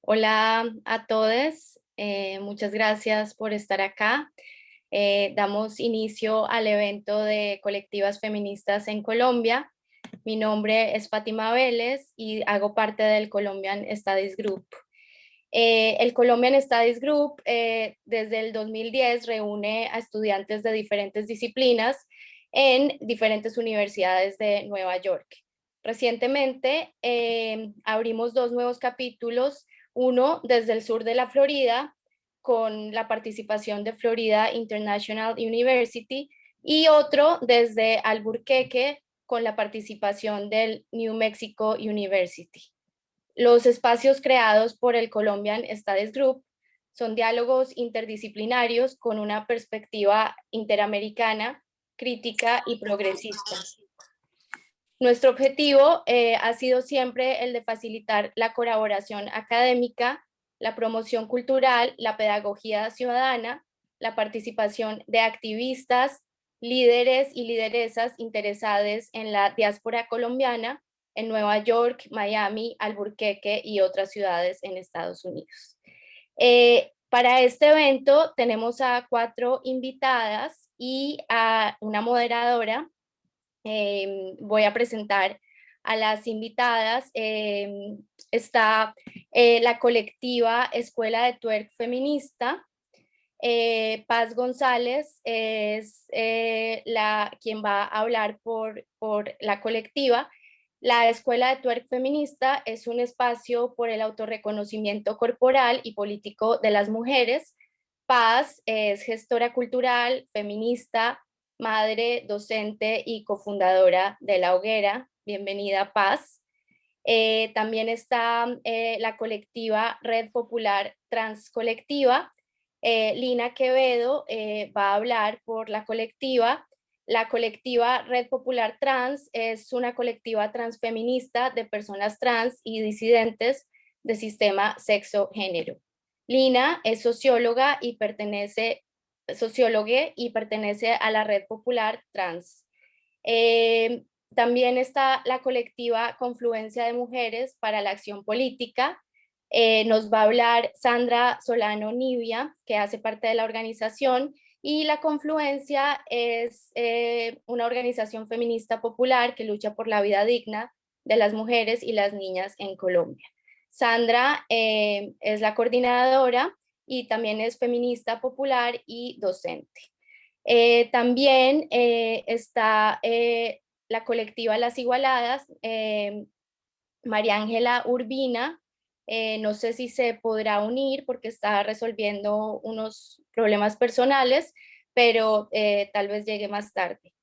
Hola a todos, muchas gracias por estar acá. Damos inicio al evento de colectivas feministas en Colombia. Mi nombre es Fátima Vélez y hago parte del Colombian Studies Group. El Colombian Studies Group desde el 2010 reúne a estudiantes de diferentes disciplinas en diferentes universidades de Nueva York. Recientemente abrimos dos nuevos capítulos, uno desde el sur de la Florida, con la participación de Florida International University, y otro desde Albuquerque, con la participación del New Mexico University. Los espacios creados por el Colombian Studies Group son diálogos interdisciplinarios con una perspectiva interamericana, crítica y progresista. Nuestro objetivo ha sido siempre el de facilitar la colaboración académica, la promoción cultural, la pedagogía ciudadana, la participación de activistas, líderes y lideresas interesadas en la diáspora colombiana en Nueva York, Miami, Albuquerque y otras ciudades en Estados Unidos. Para este evento tenemos a 4 invitadas y a una moderadora. Voy a presentar a las invitadas. Está la colectiva Escuela de Twerk Feminista. Paz González es quien va a hablar por la colectiva. La Escuela de Twerk Feminista es un espacio por el autorreconocimiento corporal y político de las mujeres. Paz es gestora cultural, feminista, madre, docente y cofundadora de La Hoguera. Bienvenida, Paz. También está la colectiva Red Popular Trans Colectiva. Lina Quevedo va a hablar por la colectiva. La colectiva Red Popular Trans es una colectiva transfeminista de personas trans y disidentes de sistema sexo-género. Lina es socióloga y pertenece a la Red Popular Trans. También está la colectiva Confluencia de Mujeres para la Acción Política. Nos va a hablar Sandra Solano Nivia, que hace parte de la organización, y la Confluencia es una organización feminista popular que lucha por la vida digna de las mujeres y las niñas en Colombia. Sandra es la coordinadora y también es feminista popular y docente. También está la colectiva Las Igualadas. María Ángela Urbina, no sé si se podrá unir porque está resolviendo unos problemas personales, pero tal vez llegue más tarde.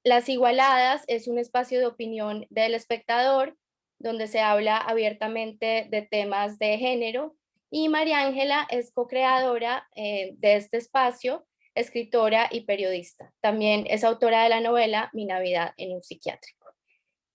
Las Igualadas es un espacio de opinión del espectador donde se habla abiertamente de temas de género, y María Ángela es co-creadora de este espacio, escritora y periodista. También es autora de la novela Mi Navidad en un psiquiátrico.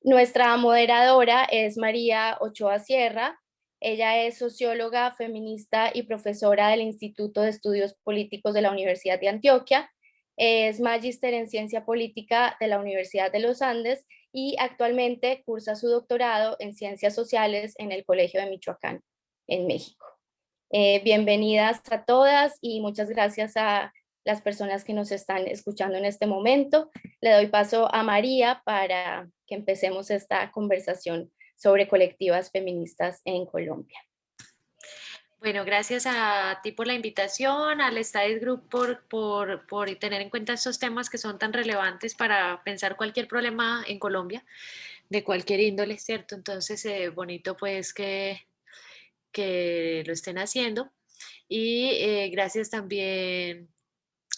Nuestra moderadora es María Ochoa Sierra. Ella es socióloga, feminista y profesora del Instituto de Estudios Políticos de la Universidad de Antioquia. Es magíster en ciencia política de la Universidad de los Andes y actualmente cursa su doctorado en ciencias sociales en el Colegio de Michoacán, en México. Bienvenidas a todas y muchas gracias a las personas que nos están escuchando en este momento. Le doy paso a María para que empecemos esta conversación sobre colectivas feministas en Colombia. Bueno, gracias a ti por la invitación, al Studies Group por tener en cuenta estos temas que son tan relevantes para pensar cualquier problema en Colombia, de cualquier índole, ¿cierto? Entonces, bonito pues que lo estén haciendo. Y gracias también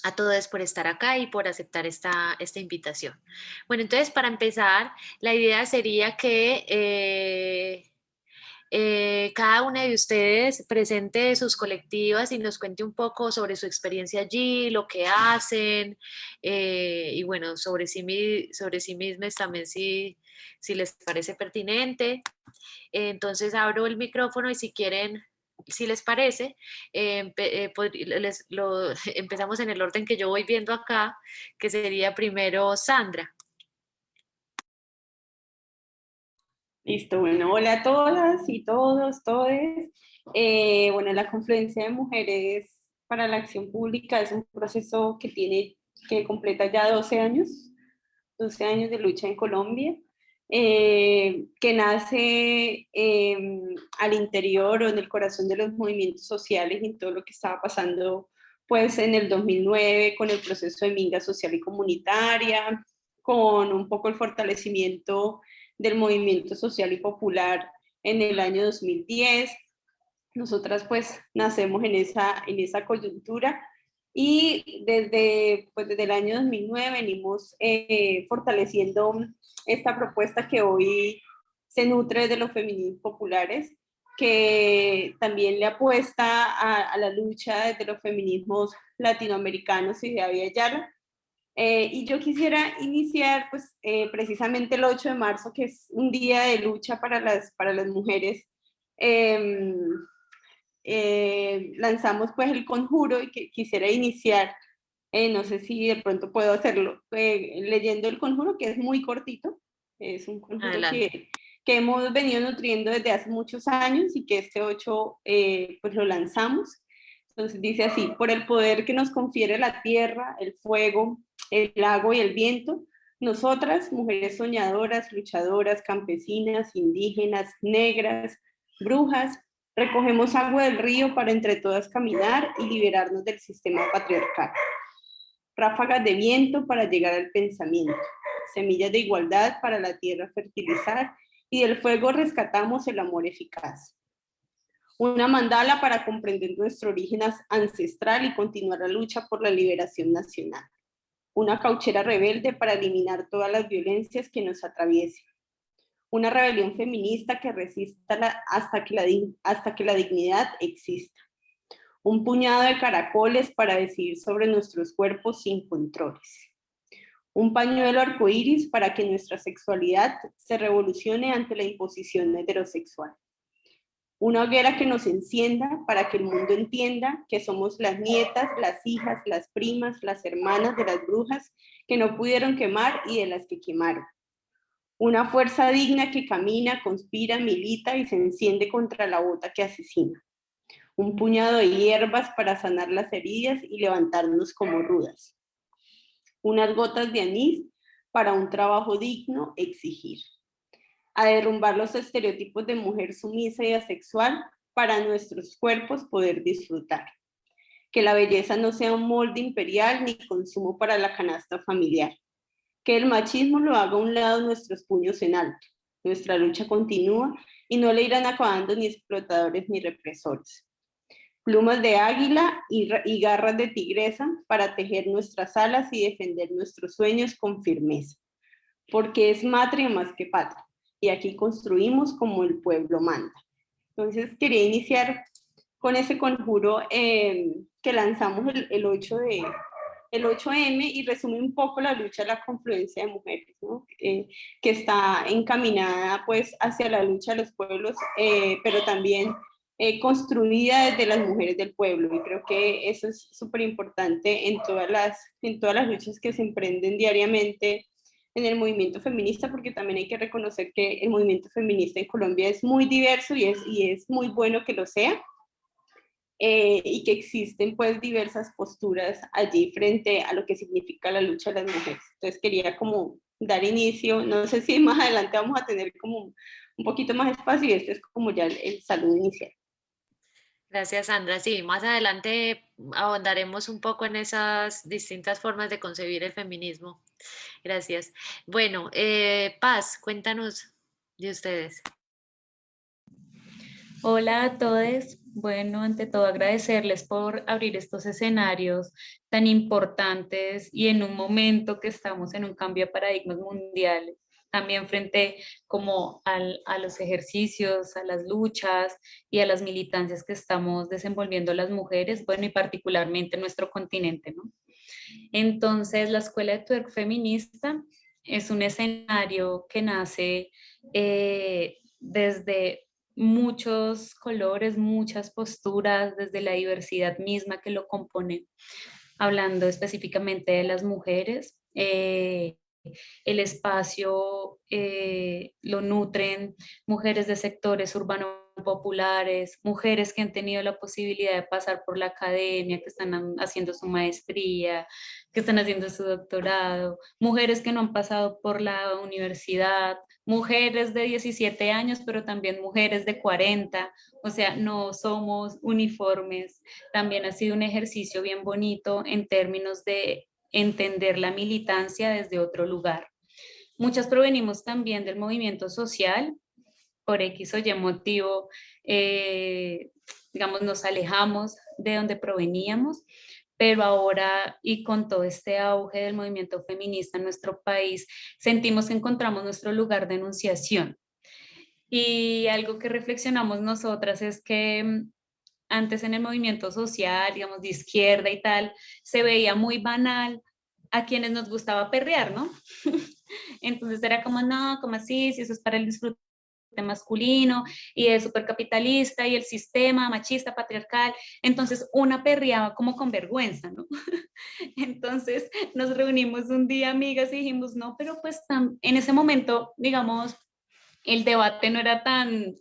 a todos por estar acá y por aceptar esta invitación. Bueno, entonces para empezar, la idea sería que cada una de ustedes presente sus colectivas y nos cuente un poco sobre su experiencia allí, lo que hacen, y bueno, sobre sí mismas también si les parece pertinente. Entonces abro el micrófono y si quieren, si les parece, empezamos en el orden que yo voy viendo acá, que sería primero Sandra. Listo, bueno, hola a todas y todos, todes. Bueno, la Confluencia de Mujeres para la Acción Pública es un proceso que completa ya 12 años de lucha en Colombia, que nace al interior o en el corazón de los movimientos sociales y en todo lo que estaba pasando pues en el 2009 con el proceso de minga social y comunitaria, con un poco el fortalecimiento del movimiento social y popular en el año 2010. Nosotras pues nacemos en esa coyuntura y desde el año 2009 venimos fortaleciendo esta propuesta que hoy se nutre de los feminismos populares, que también le apuesta a la lucha desde los feminismos latinoamericanos y de Avia Yala. Y yo quisiera iniciar pues, precisamente el 8 de marzo, que es un día de lucha para las mujeres. Eh, Lanzamos pues el conjuro y que quisiera iniciar, no sé si de pronto puedo hacerlo, leyendo el conjuro, que es muy cortito, es un conjuro Adelante. que hemos venido nutriendo desde hace muchos años y que este 8 pues lo lanzamos. Entonces dice así: por el poder que nos confiere la tierra, el fuego, el lago y el viento, nosotras, mujeres soñadoras, luchadoras, campesinas, indígenas, negras, brujas, recogemos agua del río para entre todas caminar y liberarnos del sistema patriarcal. Ráfagas de viento para llegar al pensamiento, semillas de igualdad para la tierra fertilizar, y del fuego rescatamos el amor eficaz. Una mandala para comprender nuestro origen ancestral y continuar la lucha por la liberación nacional. Una cauchera rebelde para eliminar todas las violencias que nos atraviesen. Una rebelión feminista que resista hasta que la dignidad exista. Un puñado de caracoles para decidir sobre nuestros cuerpos sin controles. Un pañuelo arcoíris para que nuestra sexualidad se revolucione ante la imposición heterosexual. Una hoguera que nos encienda para que el mundo entienda que somos las nietas, las hijas, las primas, las hermanas de las brujas que no pudieron quemar y de las que quemaron. Una fuerza digna que camina, conspira, milita y se enciende contra la bota que asesina. Un puñado de hierbas para sanar las heridas y levantarnos como rudas. Unas gotas de anís para un trabajo digno exigir. A derrumbar los estereotipos de mujer sumisa y asexual para nuestros cuerpos poder disfrutar. Que la belleza no sea un molde imperial ni consumo para la canasta familiar. Que el machismo lo haga a un lado nuestros puños en alto. Nuestra lucha continúa y no le irán acabando ni explotadores ni represores. Plumas de águila y garras de tigresa para tejer nuestras alas y defender nuestros sueños con firmeza. Porque es matria más que patria. Y aquí construimos como el pueblo manda. Entonces quería iniciar con ese conjuro que lanzamos el 8M y resume un poco la lucha de la confluencia de mujeres, ¿no? Que está encaminada pues hacia la lucha de los pueblos, pero también construida desde las mujeres del pueblo, y creo que eso es súper importante en todas las luchas que se emprenden diariamente en el movimiento feminista, porque también hay que reconocer que el movimiento feminista en Colombia es muy diverso y es muy bueno que lo sea, y que existen pues diversas posturas allí frente a lo que significa la lucha de las mujeres. Entonces quería como dar inicio, no sé si más adelante vamos a tener como un poquito más espacio, y este es como ya el saludo inicial. Gracias, Sandra. Sí, más adelante ahondaremos un poco en esas distintas formas de concebir el feminismo. Gracias. Bueno, Paz, cuéntanos de ustedes. Hola a todos. Bueno, ante todo agradecerles por abrir estos escenarios tan importantes y en un momento que estamos en un cambio de paradigmas mundiales, también frente como a los ejercicios, a las luchas y a las militancias que estamos desenvolviendo las mujeres, bueno, y particularmente en nuestro continente, ¿no? Entonces, la Escuela de Twerk Feminista es un escenario que nace desde muchos colores, muchas posturas, desde la diversidad misma que lo compone, hablando específicamente de las mujeres. El espacio lo nutren, mujeres de sectores urbanos populares, mujeres que han tenido la posibilidad de pasar por la academia, que están haciendo su maestría, que están haciendo su doctorado, mujeres que no han pasado por la universidad, mujeres de 17 años, pero también mujeres de 40, o sea, no somos uniformes. También ha sido un ejercicio bien bonito en términos de entender la militancia desde otro lugar. Muchas provenimos también del movimiento social, por X o Y motivo, digamos, nos alejamos de donde proveníamos, pero ahora y con todo este auge del movimiento feminista en nuestro país, sentimos que encontramos nuestro lugar de enunciación. Y algo que reflexionamos nosotras es que antes en el movimiento social, digamos, de izquierda y tal, se veía muy banal a quienes nos gustaba perrear, ¿no? Entonces era como, no, como así, si eso es para el disfrute masculino y es súper capitalista y el sistema machista, patriarcal, entonces una perreaba como con vergüenza, ¿no? Entonces nos reunimos un día, amigas, y dijimos, no, pero pues en ese momento, digamos, el debate no era tan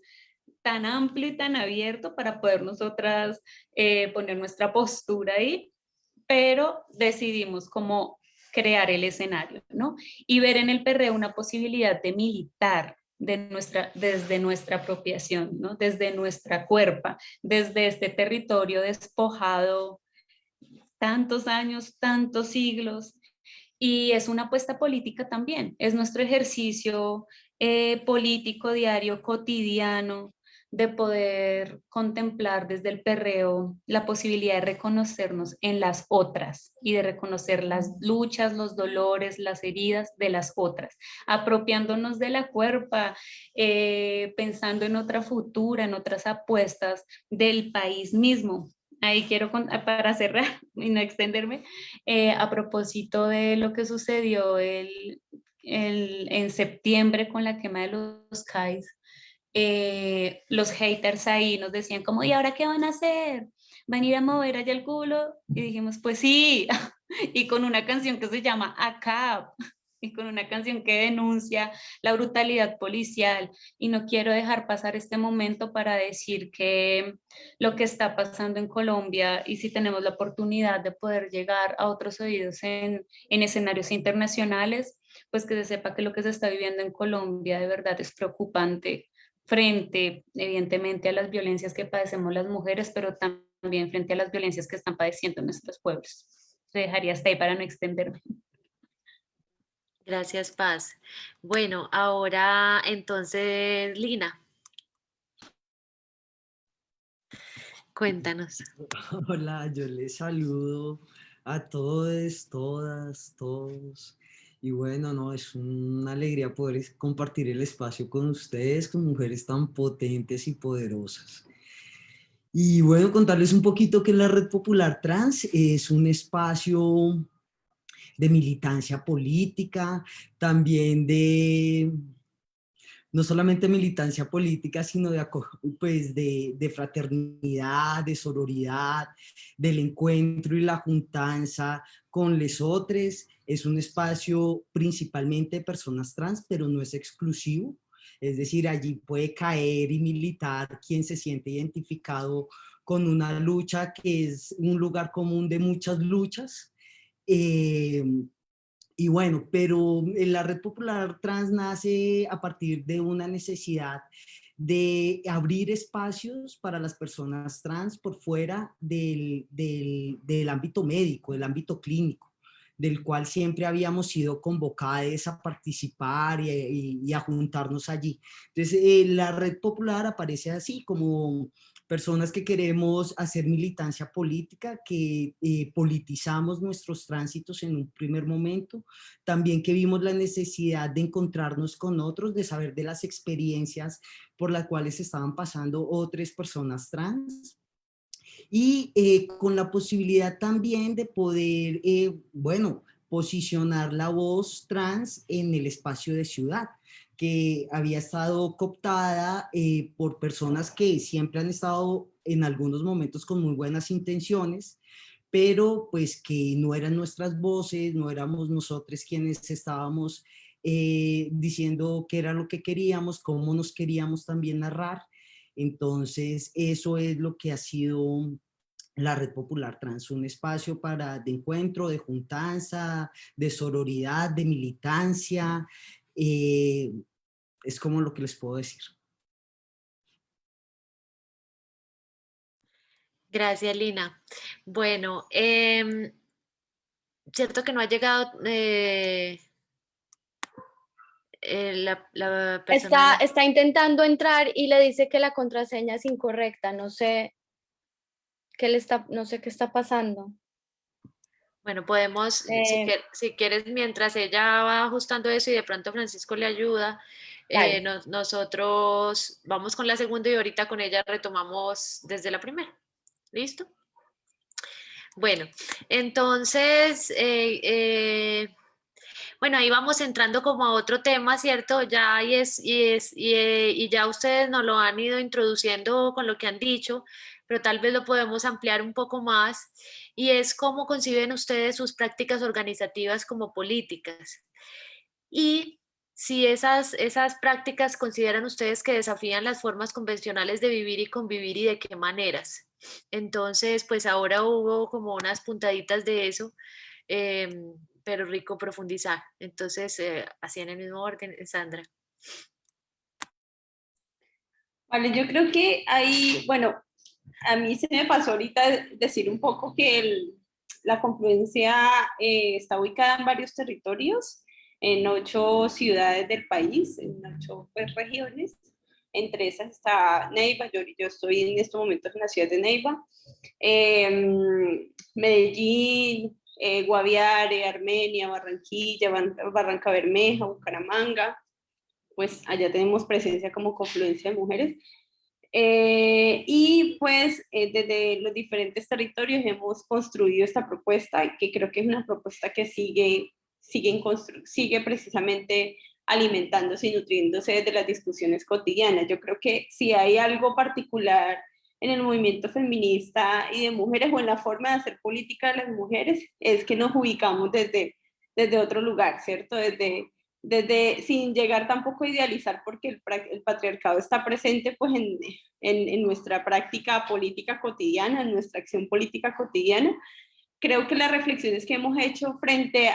amplio y tan abierto para poder nosotras poner nuestra postura ahí, pero decidimos como crear el escenario, ¿no? Y ver en el perreo una posibilidad de militar desde nuestra apropiación, ¿no? Desde nuestra cuerpa, desde este territorio despojado tantos años, tantos siglos, y es una apuesta política también, es nuestro ejercicio político diario, cotidiano, de poder contemplar desde el perreo la posibilidad de reconocernos en las otras y de reconocer las luchas, los dolores, las heridas de las otras, apropiándonos de la cuerpa, pensando en otra futura, en otras apuestas del país mismo. Ahí quiero, para cerrar y no extenderme, a propósito de lo que sucedió en septiembre con la quema de los CAIs, los haters ahí nos decían como, ¿y ahora qué van a hacer? ¿Van a ir a mover allá el culo? Y dijimos, pues sí, y con una canción que se llama ACAP, y con una canción que denuncia la brutalidad policial. Y no quiero dejar pasar este momento para decir que lo que está pasando en Colombia, y si tenemos la oportunidad de poder llegar a otros oídos en escenarios internacionales, pues que se sepa que lo que se está viviendo en Colombia de verdad es preocupante frente, evidentemente, a las violencias que padecemos las mujeres, pero también frente a las violencias que están padeciendo nuestros pueblos. Te dejaría hasta ahí para no extenderme. Gracias, Paz. Bueno, ahora entonces, Lina, cuéntanos. Hola, yo les saludo a todos, todas, todos. Y bueno, no, es una alegría poder compartir el espacio con ustedes, con mujeres tan potentes y poderosas. Y bueno, contarles un poquito que la Red Popular Trans es un espacio de militancia política, también de no solamente militancia política, sino pues de fraternidad, de sororidad, del encuentro y la juntanza con lesotres. Es un espacio principalmente de personas trans, pero no es exclusivo. Es decir, allí puede caer y militar quien se siente identificado con una lucha que es un lugar común de muchas luchas. Y bueno, pero la Red Popular Trans nace a partir de una necesidad de abrir espacios para las personas trans por fuera del ámbito médico, del ámbito clínico, del cual siempre habíamos sido convocados a participar y a juntarnos allí. Entonces, la Red Popular aparece así como personas que queremos hacer militancia política, que politizamos nuestros tránsitos en un primer momento, también que vimos la necesidad de encontrarnos con otros, de saber de las experiencias por las cuales estaban pasando otras personas trans, y con la posibilidad también de poder, bueno, posicionar la voz trans en el espacio de ciudad, que había estado cooptada por personas que siempre han estado en algunos momentos con muy buenas intenciones, pero pues que no eran nuestras voces, no éramos nosotros quienes estábamos diciendo qué era lo que queríamos, cómo nos queríamos también narrar. Entonces, eso es lo que ha sido la Red Popular Trans, un espacio de encuentro, de juntanza, de sororidad, de militancia. Es como lo que les puedo decir. Gracias, Lina. Bueno, cierto que no ha llegado la persona. Está intentando entrar y le dice que la contraseña es incorrecta. No sé no sé qué está pasando. Bueno, podemos, si quieres, mientras ella va ajustando eso y de pronto Francisco le ayuda, Dale. nosotros vamos con la segunda y ahorita con ella retomamos desde la primera. ¿Listo? Bueno, entonces, bueno, ahí vamos entrando como a otro tema, ¿cierto? Ya y ya ustedes nos lo han ido introduciendo con lo que han dicho, pero tal vez lo podemos ampliar un poco más, y es cómo conciben ustedes sus prácticas organizativas como políticas. Y si esas prácticas consideran ustedes que desafían las formas convencionales de vivir y convivir y de qué maneras. Entonces, pues ahora hubo como unas puntaditas de eso, pero rico profundizar. Entonces, así en el mismo orden, Sandra. Vale, yo creo que ahí, bueno, a mí se me pasó ahorita decir un poco que la confluencia está ubicada en varios territorios, en 8 ciudades del país, en 8 pues, regiones. Entre esas está Neiva, yo estoy en estos momentos en la ciudad de Neiva, Medellín, Guaviare, Armenia, Barranquilla, Barranca Bermeja, Bucaramanga, pues allá tenemos presencia como confluencia de mujeres. Y pues desde los diferentes territorios hemos construido esta propuesta, que creo que es una propuesta que sigue precisamente alimentándose y nutriéndose desde las discusiones cotidianas. Yo creo que si hay algo particular en el movimiento feminista y de mujeres o en la forma de hacer política de las mujeres, es que nos ubicamos desde otro lugar, ¿cierto? Sin llegar tampoco a idealizar, porque el patriarcado está presente pues en nuestra práctica política cotidiana, en nuestra acción política cotidiana. Creo que las reflexiones que hemos hecho frente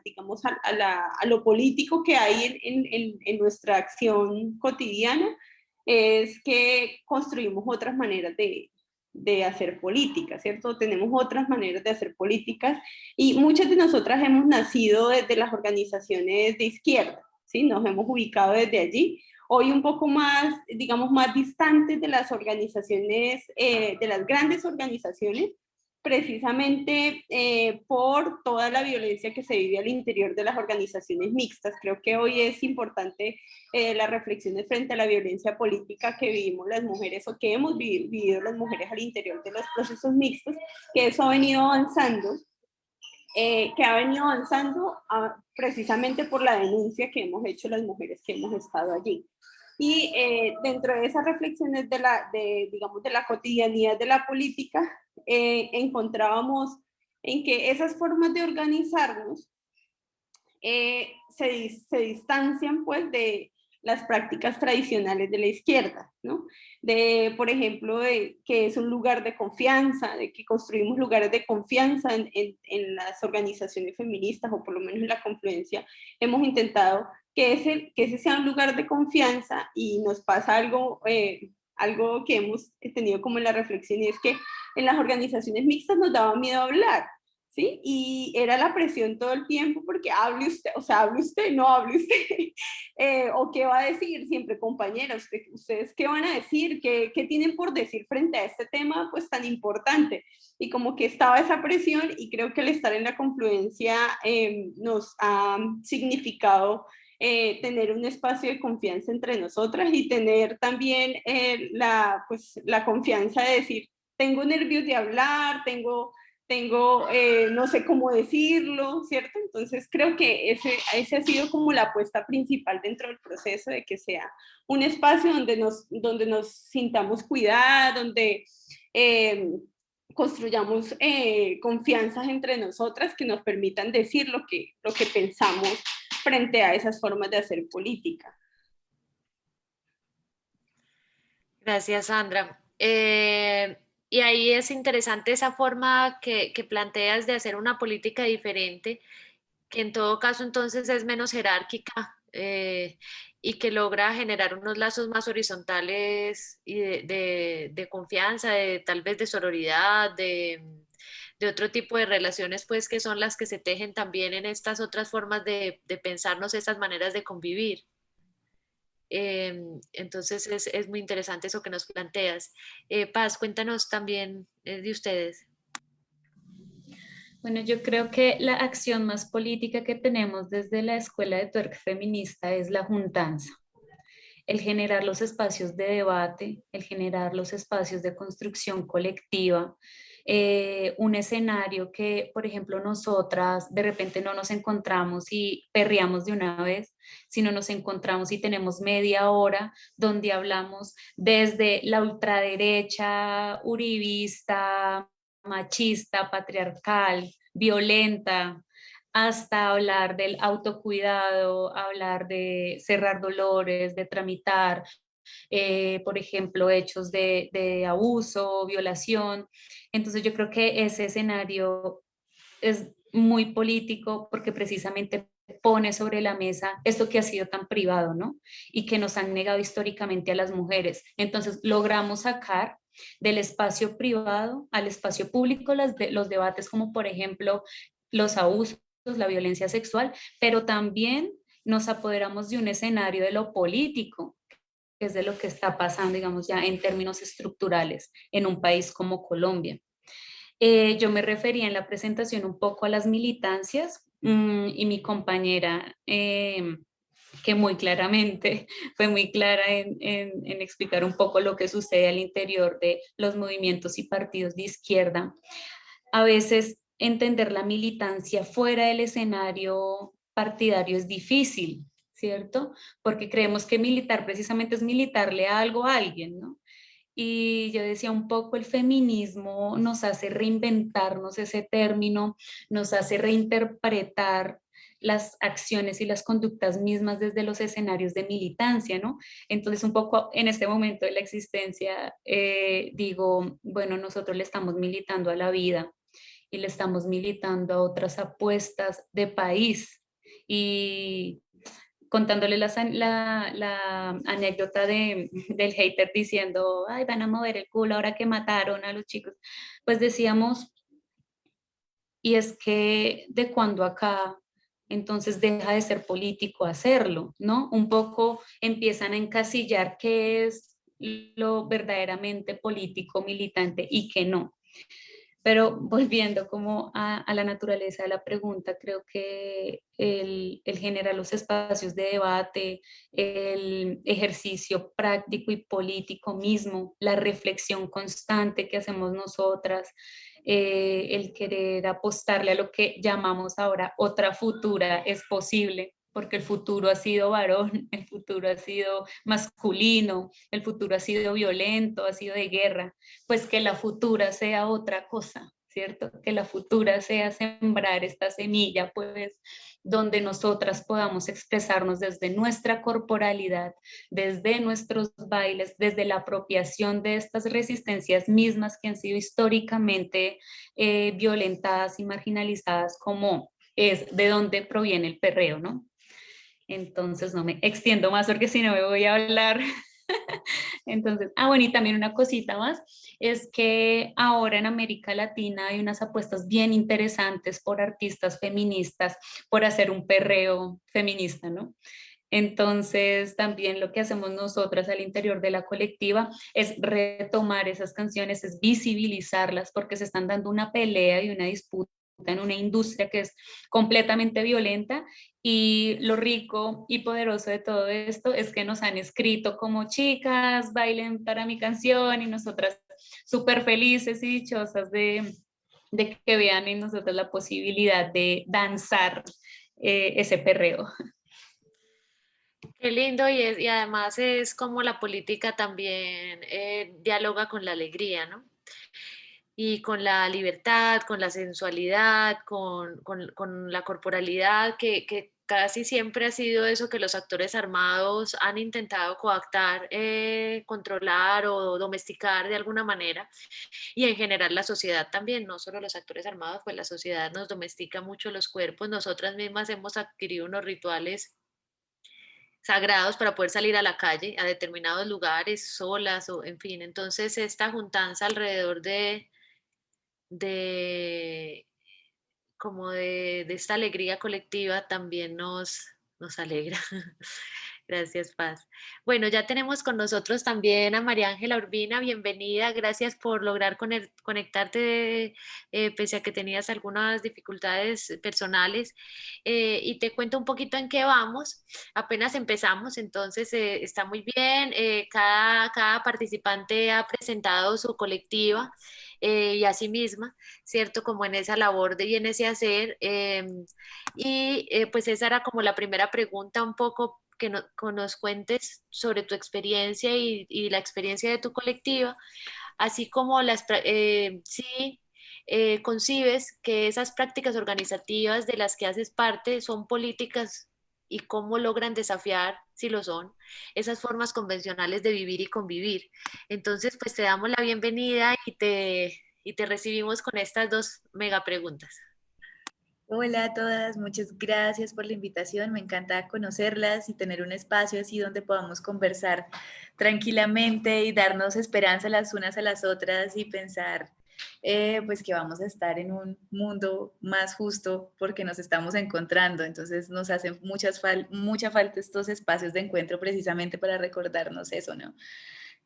digamos, a lo político que hay en nuestra acción cotidiana es que construimos otras maneras de hacer política, ¿cierto? Tenemos otras maneras de hacer políticas y muchas de nosotras hemos nacido desde las organizaciones de izquierda, ¿sí? Nos hemos ubicado desde allí. Hoy un poco más, digamos, más distantes de las organizaciones, de las grandes organizaciones, precisamente por toda la violencia que se vive al interior de las organizaciones mixtas. Creo que hoy es importante las reflexiones frente a la violencia política que vivimos las mujeres o que hemos vivido las mujeres al interior de los procesos mixtos, que eso ha venido avanzando. Precisamente por la denuncia que hemos hecho las mujeres que hemos estado allí. Y dentro de esas reflexiones digamos, de la cotidianidad de la política, encontrábamos en que esas formas de organizarnos se distancian pues de las prácticas tradicionales de la izquierda, ¿no? Por ejemplo, que es un lugar de confianza, de que construimos lugares de confianza en las organizaciones feministas, o por lo menos en la confluencia, hemos intentado que ese sea un lugar de confianza, y nos pasa algo que hemos tenido como en la reflexión, y es que en las organizaciones mixtas nos daba miedo hablar, ¿sí? Y era la presión todo el tiempo porque hable usted, o sea, hable usted, no hable usted, o qué va a decir siempre, compañera, ustedes qué van a decir, qué tienen por decir frente a este tema pues tan importante, y como que estaba esa presión, y creo que el estar en la confluencia nos ha significado tener un espacio de confianza entre nosotras, y tener también la confianza de decir, tengo nervios de hablar, tengo no sé cómo decirlo, ¿cierto? Entonces creo que ese ha sido como la apuesta principal dentro del proceso, de que sea un espacio donde nos sintamos cuidadas, donde construyamos confianzas entre nosotras que nos permitan decir lo que pensamos frente a esas formas de hacer política. Gracias, Sandra. Y ahí es interesante esa forma que planteas de hacer una política diferente, que en todo caso entonces es menos jerárquica, y que logra generar unos lazos más horizontales y de confianza, tal vez de sororidad, de otro tipo de relaciones, pues que son las que se tejen también en estas otras formas de pensarnos, estas maneras de convivir. Entonces es muy interesante eso que nos planteas. Paz, cuéntanos también de ustedes. Bueno, yo creo que la acción más política que tenemos desde la Escuela de Tuerca Feminista es la juntanza, el generar los espacios de debate, el generar los espacios de construcción colectiva, un escenario que, por ejemplo, nosotras de repente no nos encontramos y perreamos de una vez, sino nos encontramos y tenemos media hora donde hablamos desde la ultraderecha, uribista, machista, patriarcal, violenta, hasta hablar del autocuidado, hablar de cerrar dolores, de tramitar, por ejemplo, hechos de abuso, violación. Entonces yo creo que ese escenario es muy político porque precisamente pone sobre la mesa esto que ha sido tan privado, ¿no? Y que nos han negado históricamente a las mujeres. Entonces logramos sacar del espacio privado al espacio público los debates como por ejemplo los abusos, la violencia sexual, pero también nos apoderamos de un escenario de lo político, que es de lo que está pasando, digamos, ya en términos estructurales en un país como Colombia. Yo me refería en la presentación un poco a las militancias y mi compañera, que muy claramente fue muy clara en explicar un poco lo que sucede al interior de los movimientos y partidos de izquierda. A veces entender la militancia fuera del escenario partidario es difícil, ¿cierto? Porque creemos que militar precisamente es militarle algo a alguien, ¿no? Y yo decía un poco, el feminismo nos hace reinventarnos ese término, nos hace reinterpretar las acciones y las conductas mismas desde los escenarios de militancia, ¿no? Entonces, un poco en este momento de la existencia, digo, bueno, nosotros le estamos militando a la vida y le estamos militando a otras apuestas de país. Y contándole la anécdota del hater diciendo, ay, van a mover el culo ahora que mataron a los chicos, pues decíamos, y es que de cuando acá, entonces deja de ser político hacerlo, ¿no? Un poco empiezan a encasillar qué es lo verdaderamente político, militante y qué no. Pero volviendo como a la naturaleza de la pregunta, creo que el generar los espacios de debate, el ejercicio práctico y político mismo, la reflexión constante que hacemos nosotras, el querer apostarle a lo que llamamos ahora otra futura es posible, porque el futuro ha sido varón, el futuro ha sido masculino, el futuro ha sido violento, ha sido de guerra, pues que la futura sea otra cosa, ¿cierto? Que la futura sea sembrar esta semilla, pues, donde nosotras podamos expresarnos desde nuestra corporalidad, desde nuestros bailes, desde la apropiación de estas resistencias mismas que han sido históricamente violentadas y marginalizadas, como es de donde proviene el perreo, ¿no? Entonces no me extiendo más porque si no me voy a hablar. Entonces, bueno, y también una cosita más, es que ahora en América Latina hay unas apuestas bien interesantes por artistas feministas por hacer un perreo feminista, ¿no? Entonces, también lo que hacemos nosotras al interior de la colectiva es retomar esas canciones, es visibilizarlas porque se están dando una pelea y una disputa en una industria que es completamente violenta, y lo rico y poderoso de todo esto es que nos han escrito como chicas, bailen para mi canción, y nosotras súper felices y dichosas de que vean en nosotros la posibilidad de danzar ese perreo. Qué lindo, y además es como la política también dialoga con la alegría, ¿no? Y con la libertad, con la sensualidad, con la corporalidad, que casi siempre ha sido eso que los actores armados han intentado coactar, controlar o domesticar de alguna manera, y en general la sociedad también, no solo los actores armados, pues la sociedad nos domestica mucho los cuerpos, nosotras mismas hemos adquirido unos rituales sagrados para poder salir a la calle, a determinados lugares, solas o en fin. Entonces esta juntanza alrededor de como de esta alegría colectiva también nos alegra. Gracias, Paz. Bueno, ya tenemos con nosotros también a María Ángela Urbina, bienvenida, gracias por lograr conectarte pese a que tenías algunas dificultades personales. Y te cuento un poquito en qué vamos, apenas empezamos, entonces está muy bien, cada participante ha presentado su colectiva y a sí misma, ¿cierto? Como en esa labor y en ese hacer. Pues esa era como la primera pregunta, un poco que nos cuentes sobre tu experiencia y la experiencia de tu colectiva, así como si concibes que esas prácticas organizativas de las que haces parte son políticas y cómo logran desafiar, si lo son, esas formas convencionales de vivir y convivir. Entonces, pues te damos la bienvenida y te recibimos con estas dos mega preguntas. Hola a todas, muchas gracias por la invitación. Me encanta conocerlas y tener un espacio así donde podamos conversar tranquilamente y darnos esperanza las unas a las otras y pensar pues que vamos a estar en un mundo más justo porque nos estamos encontrando. Entonces nos hacen mucha falta estos espacios de encuentro precisamente para recordarnos eso, ¿no?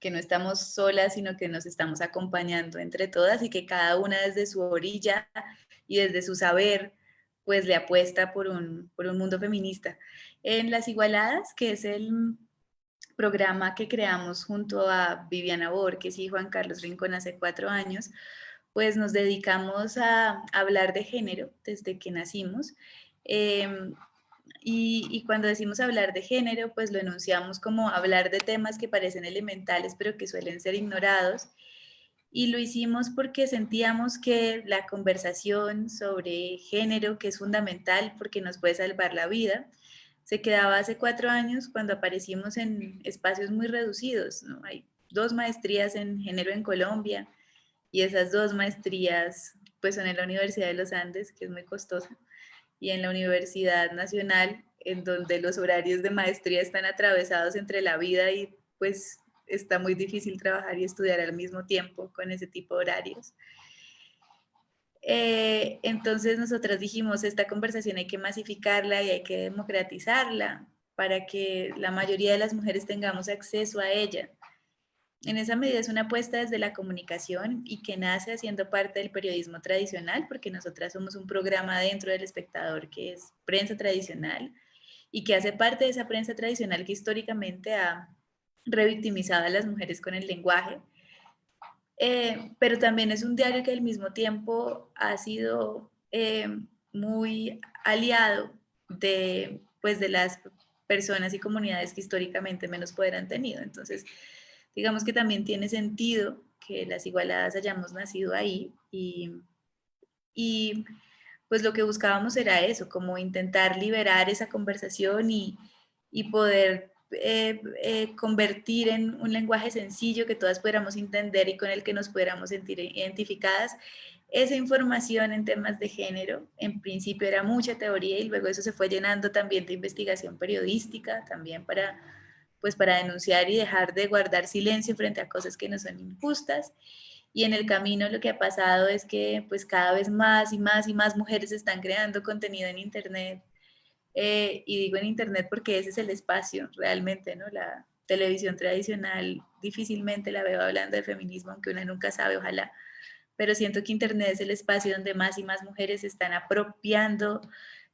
Que no estamos solas, sino que nos estamos acompañando entre todas y que cada una desde su orilla y desde su saber pues le apuesta por un mundo feminista. En Las Igualadas, que es el programa que creamos junto a Viviana Borges y Juan Carlos Rincón hace 4 años, pues nos dedicamos a hablar de género desde que nacimos. Y cuando decimos hablar de género, pues lo enunciamos como hablar de temas que parecen elementales, pero que suelen ser ignorados. Y lo hicimos porque sentíamos que la conversación sobre género, que es fundamental porque nos puede salvar la vida, se quedaba hace 4 años cuando aparecimos en espacios muy reducidos, ¿no? Hay 2 maestrías en género en Colombia y esas 2 maestrías pues son en la Universidad de los Andes, que es muy costosa, y en la Universidad Nacional, en donde los horarios de maestría están atravesados entre la vida y pues está muy difícil trabajar y estudiar al mismo tiempo con ese tipo de horarios. Entonces nosotras dijimos, esta conversación hay que masificarla y hay que democratizarla para que la mayoría de las mujeres tengamos acceso a ella. En esa medida es una apuesta desde la comunicación y que nace haciendo parte del periodismo tradicional, porque nosotras somos un programa dentro del Espectador que es prensa tradicional y que hace parte de esa prensa tradicional que históricamente ha revictimizado a las mujeres con el lenguaje. Pero también es un diario que al mismo tiempo ha sido muy aliado pues de las personas y comunidades que históricamente menos poder han tenido. Entonces, digamos que también tiene sentido que Las Igualadas hayamos nacido ahí y pues lo que buscábamos era eso, como intentar liberar esa conversación y poder convertir en un lenguaje sencillo que todas pudiéramos entender y con el que nos pudiéramos sentir identificadas. Esa información en temas de género, en principio era mucha teoría y luego eso se fue llenando también de investigación periodística, también para denunciar y dejar de guardar silencio frente a cosas que no son injustas. Y en el camino lo que ha pasado es que pues cada vez más y más y más mujeres están creando contenido en Internet. Y digo en Internet porque ese es el espacio realmente, ¿no? La televisión tradicional difícilmente la veo hablando de feminismo, aunque una nunca sabe, ojalá. Pero siento que Internet es el espacio donde más y más mujeres se están apropiando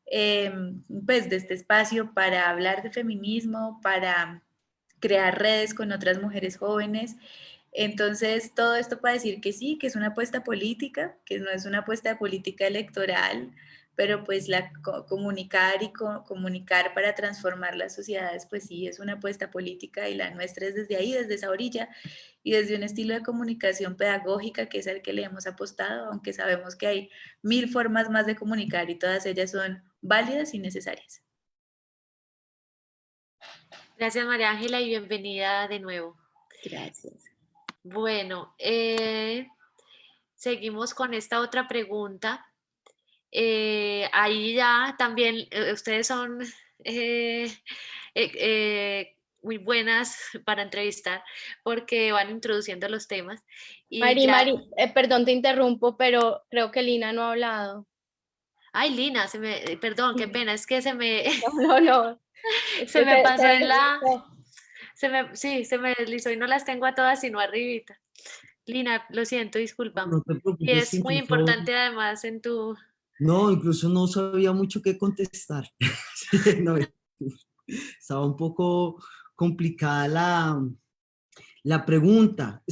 pues de este espacio para hablar de feminismo, para crear redes con otras mujeres jóvenes. Entonces, todo esto para decir que sí, que es una apuesta política, que no es una apuesta política electoral, pero pues comunicar y comunicar para transformar las sociedades, pues sí, es una apuesta política y la nuestra es desde ahí, desde esa orilla y desde un estilo de comunicación pedagógica que es el que le hemos apostado, aunque sabemos que hay 1000 formas más de comunicar y todas ellas son válidas y necesarias. Gracias, María Ángela, y bienvenida de nuevo. Gracias. Bueno, seguimos con esta otra pregunta. Ahí ya también ustedes son eh, muy buenas para entrevistar porque van introduciendo los temas y ya. Perdón, te interrumpo, pero creo que Lina no ha hablado. Ay, Lina, perdón, qué pena, es que No. Es se que me pasó se en la, deslizó. sí, se me deslizó y no las tengo a todas sino arribita. Lina, lo siento, discúlpame. No te Y preocupes, que es muy incluso, importante además en tu... no, incluso no sabía mucho qué contestar. Sí, no, estaba un poco complicada la pregunta,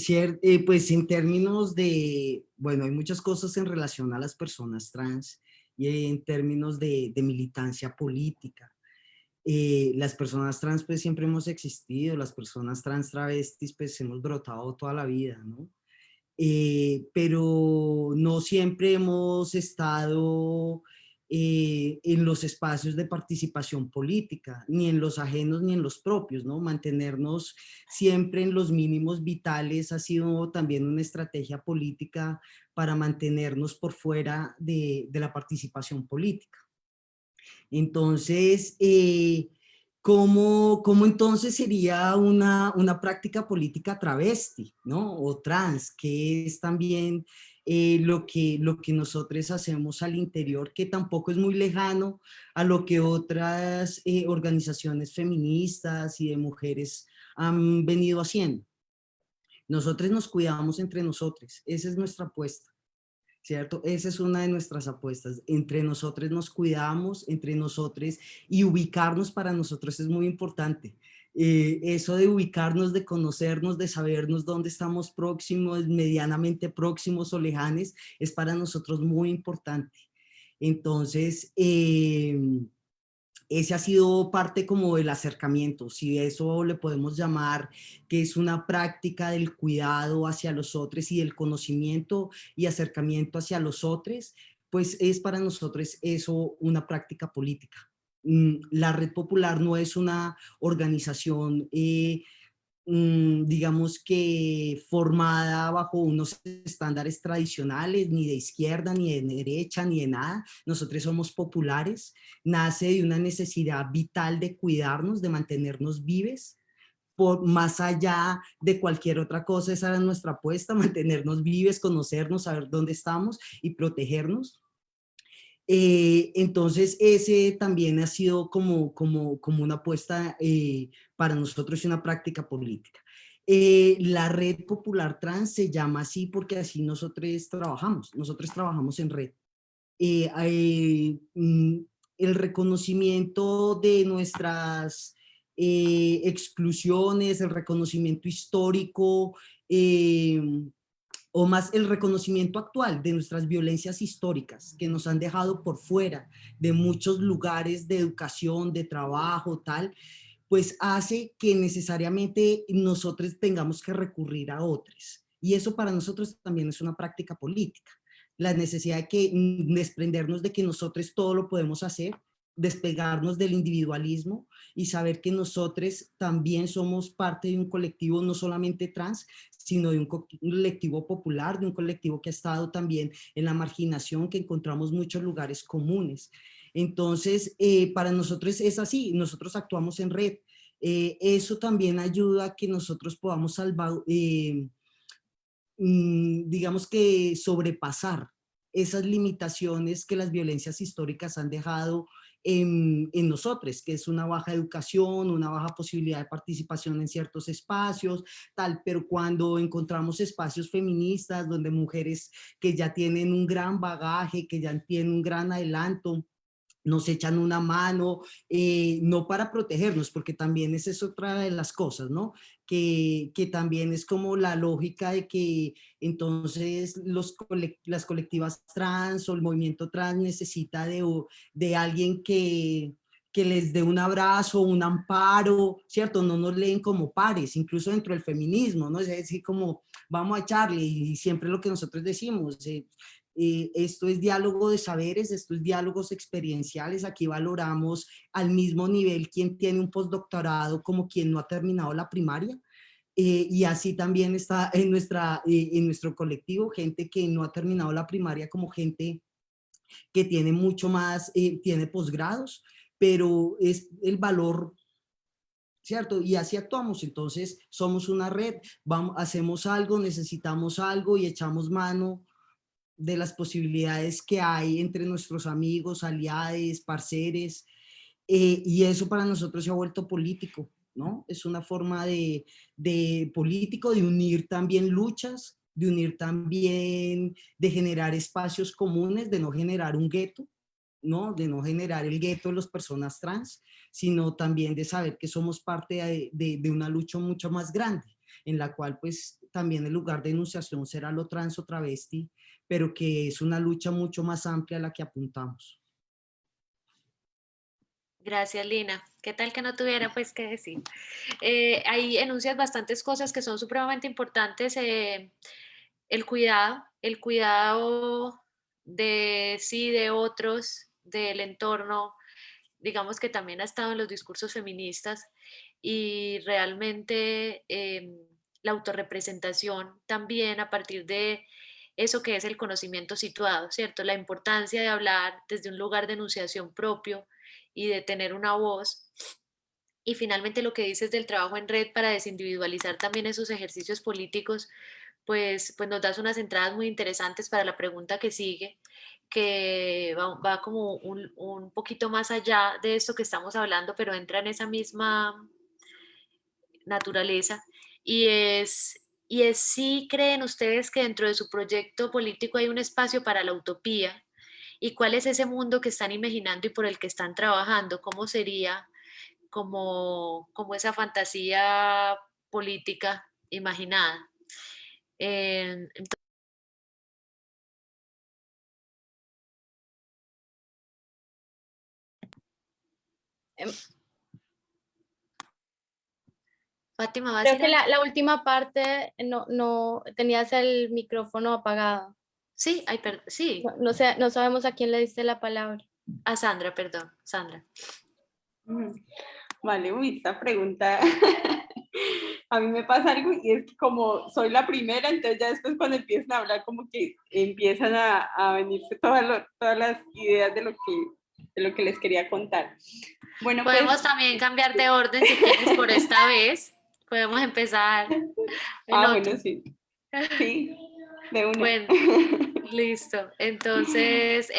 pues en términos de, bueno, hay muchas cosas en relación a las personas trans y en términos de militancia política. Las personas trans pues siempre hemos existido, las personas trans travestis pues hemos brotado toda la vida, ¿no? Pero no siempre hemos estado en los espacios de participación política, ni en los ajenos ni en los propios, ¿no? Mantenernos siempre en los mínimos vitales ha sido también una estrategia política para mantenernos por fuera de la participación política. Entonces, ¿cómo entonces sería una práctica política travesti, ¿no? O trans, que es también lo que nosotros hacemos al interior, que tampoco es muy lejano a lo que otras organizaciones feministas y de mujeres han venido haciendo. Nosotros nos cuidamos entre nosotros, esa es nuestra apuesta. ¿Cierto? Esa es una de nuestras apuestas. Entre nosotros nos cuidamos, entre nosotros, y ubicarnos para nosotros es muy importante. Eso de ubicarnos, de conocernos, de sabernos dónde estamos próximos, medianamente próximos o lejanes, es para nosotros muy importante. Entonces, ese ha sido parte como del acercamiento, si eso le podemos llamar que es una práctica del cuidado hacia los otros y del conocimiento y acercamiento hacia los otros, pues es para nosotros eso una práctica política. La Red Popular no es una organización digamos que formada bajo unos estándares tradicionales, ni de izquierda, ni de derecha, ni de nada. Nosotros somos populares, nace de una necesidad vital de cuidarnos, de mantenernos vives, por más allá de cualquier otra cosa. Esa era nuestra apuesta, mantenernos vives, conocernos, saber dónde estamos y protegernos. Entonces, ese también ha sido como una apuesta para nosotros y una práctica política. La Red Popular Trans se llama así porque así nosotros trabajamos en red. Eh, eh, mm, el reconocimiento de nuestras exclusiones, el reconocimiento histórico, eh, o más el reconocimiento actual de nuestras violencias históricas que nos han dejado por fuera de muchos lugares de educación, de trabajo, tal, pues hace que necesariamente nosotros tengamos que recurrir a otros. Y eso para nosotros también es una práctica política. La necesidad de que desprendernos de que nosotros todo lo podemos hacer, despegarnos del individualismo y saber que nosotros también somos parte de un colectivo no solamente trans, sino de un colectivo popular, de un colectivo que ha estado también en la marginación, que encontramos muchos lugares comunes. Entonces, para nosotros es así, nosotros actuamos en red. Eso también ayuda a que nosotros podamos digamos que sobrepasar esas limitaciones que las violencias históricas han dejado en nosotros, que es una baja educación, una baja posibilidad de participación en ciertos espacios, tal, pero cuando encontramos espacios feministas donde mujeres que ya tienen un gran bagaje, que ya tienen un gran adelanto, nos echan una mano, no para protegernos, porque también esa es otra de las cosas, ¿no? Que también es como la lógica de que entonces las colectivas trans o el movimiento trans necesita de alguien que les dé un abrazo, un amparo, ¿cierto? No nos leen como pares, incluso dentro del feminismo, ¿no? Es decir, como vamos a echarle, y siempre lo que nosotros decimos, Esto es diálogo de saberes, esto es diálogos experienciales. Aquí valoramos al mismo nivel quien tiene un postdoctorado como quien no ha terminado la primaria. Y así también está en nuestro colectivo, gente que no ha terminado la primaria como gente que tiene mucho más, tiene posgrados, pero es el valor, ¿cierto? Y así actuamos. Entonces somos una red, hacemos algo, necesitamos algo y echamos mano de las posibilidades que hay entre nuestros amigos, aliados, parceres, y eso para nosotros se ha vuelto político, ¿no? Es una forma de político, de unir también luchas, de unir también, de generar espacios comunes, de no generar un gueto, ¿no? De no generar el gueto de las personas trans, sino también de saber que somos parte de una lucha mucho más grande, en la cual pues también el lugar de enunciación será lo trans o travesti, pero que es una lucha mucho más amplia a la que apuntamos. Gracias, Lina. ¿Qué tal que no tuviera pues que decir? Ahí enuncias bastantes cosas que son supremamente importantes. El cuidado de sí, de otros, del entorno, digamos que también ha estado en los discursos feministas y realmente la autorrepresentación también a partir de eso que es el conocimiento situado, ¿cierto? La importancia de hablar desde un lugar de enunciación propio y de tener una voz. Y finalmente lo que dices del trabajo en red para desindividualizar también esos ejercicios políticos, pues nos das unas entradas muy interesantes para la pregunta que sigue, que va como un poquito más allá de esto que estamos hablando, pero entra en esa misma naturaleza, y es si creen ustedes que dentro de su proyecto político hay un espacio para la utopía, y cuál es ese mundo que están imaginando y por el que están trabajando, cómo sería como esa fantasía política imaginada. Entonces, Em, Fátima, ¿vas a Creo ir que a- la última parte no tenías el micrófono apagado. Sí, sí, No sé, no sabemos a quién le diste la palabra. a Sandra, perdón, Sandra. Vale, uy, esta pregunta, a mí me pasa algo y es que como soy la primera, entonces ya después cuando empiezan a hablar como que empiezan a venirse todas las ideas de lo que les quería contar. Bueno, Podemos pues, también cambiar de orden si quieres por esta vez. Podemos empezar en bueno, otro. sí, sí, de una. Bueno, listo. Entonces,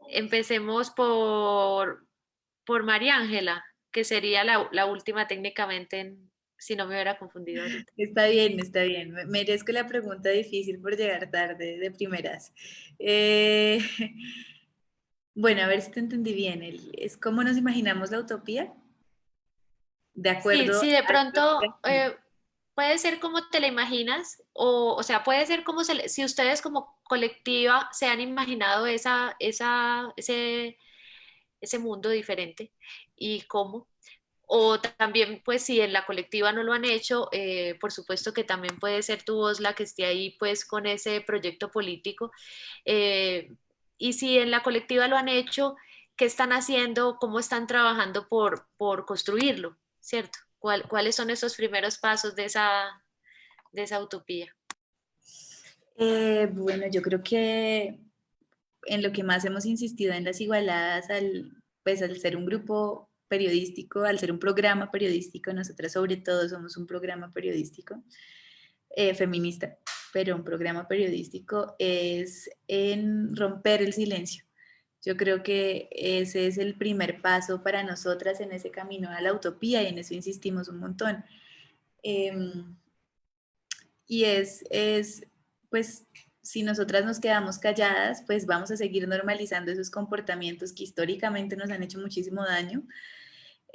empecemos por María Ángela, que sería la última técnicamente, si no me hubiera confundido ahorita. Está bien, está bien. Merezco la pregunta difícil por llegar tarde de primeras. Eh, bueno, a ver si te entendí bien. Es cómo nos imaginamos la utopía. De Sí, acuerdo sí, de a... pronto puede ser como te la imaginas, o sea, puede ser como si ustedes como colectiva se han imaginado ese mundo diferente y cómo. O también, pues si en la colectiva no lo han hecho, por supuesto que también puede ser tu voz la que esté ahí, pues con ese proyecto político. Eh, y si en la colectiva lo han hecho, ¿qué están haciendo? ¿Cómo están trabajando por construirlo? ¿Cierto? ¿Cuáles son esos primeros pasos de esa utopía? Bueno, yo creo que en lo que más hemos insistido en las igualadas, pues al ser un grupo periodístico, al ser un programa periodístico, nosotras sobre todo somos un programa periodístico feminista, pero un programa periodístico es en romper el silencio. Yo creo que ese es el primer paso para nosotras en ese camino a la utopía y en eso insistimos un montón. Y pues, si nosotras nos quedamos calladas, pues vamos a seguir normalizando esos comportamientos que históricamente nos han hecho muchísimo daño.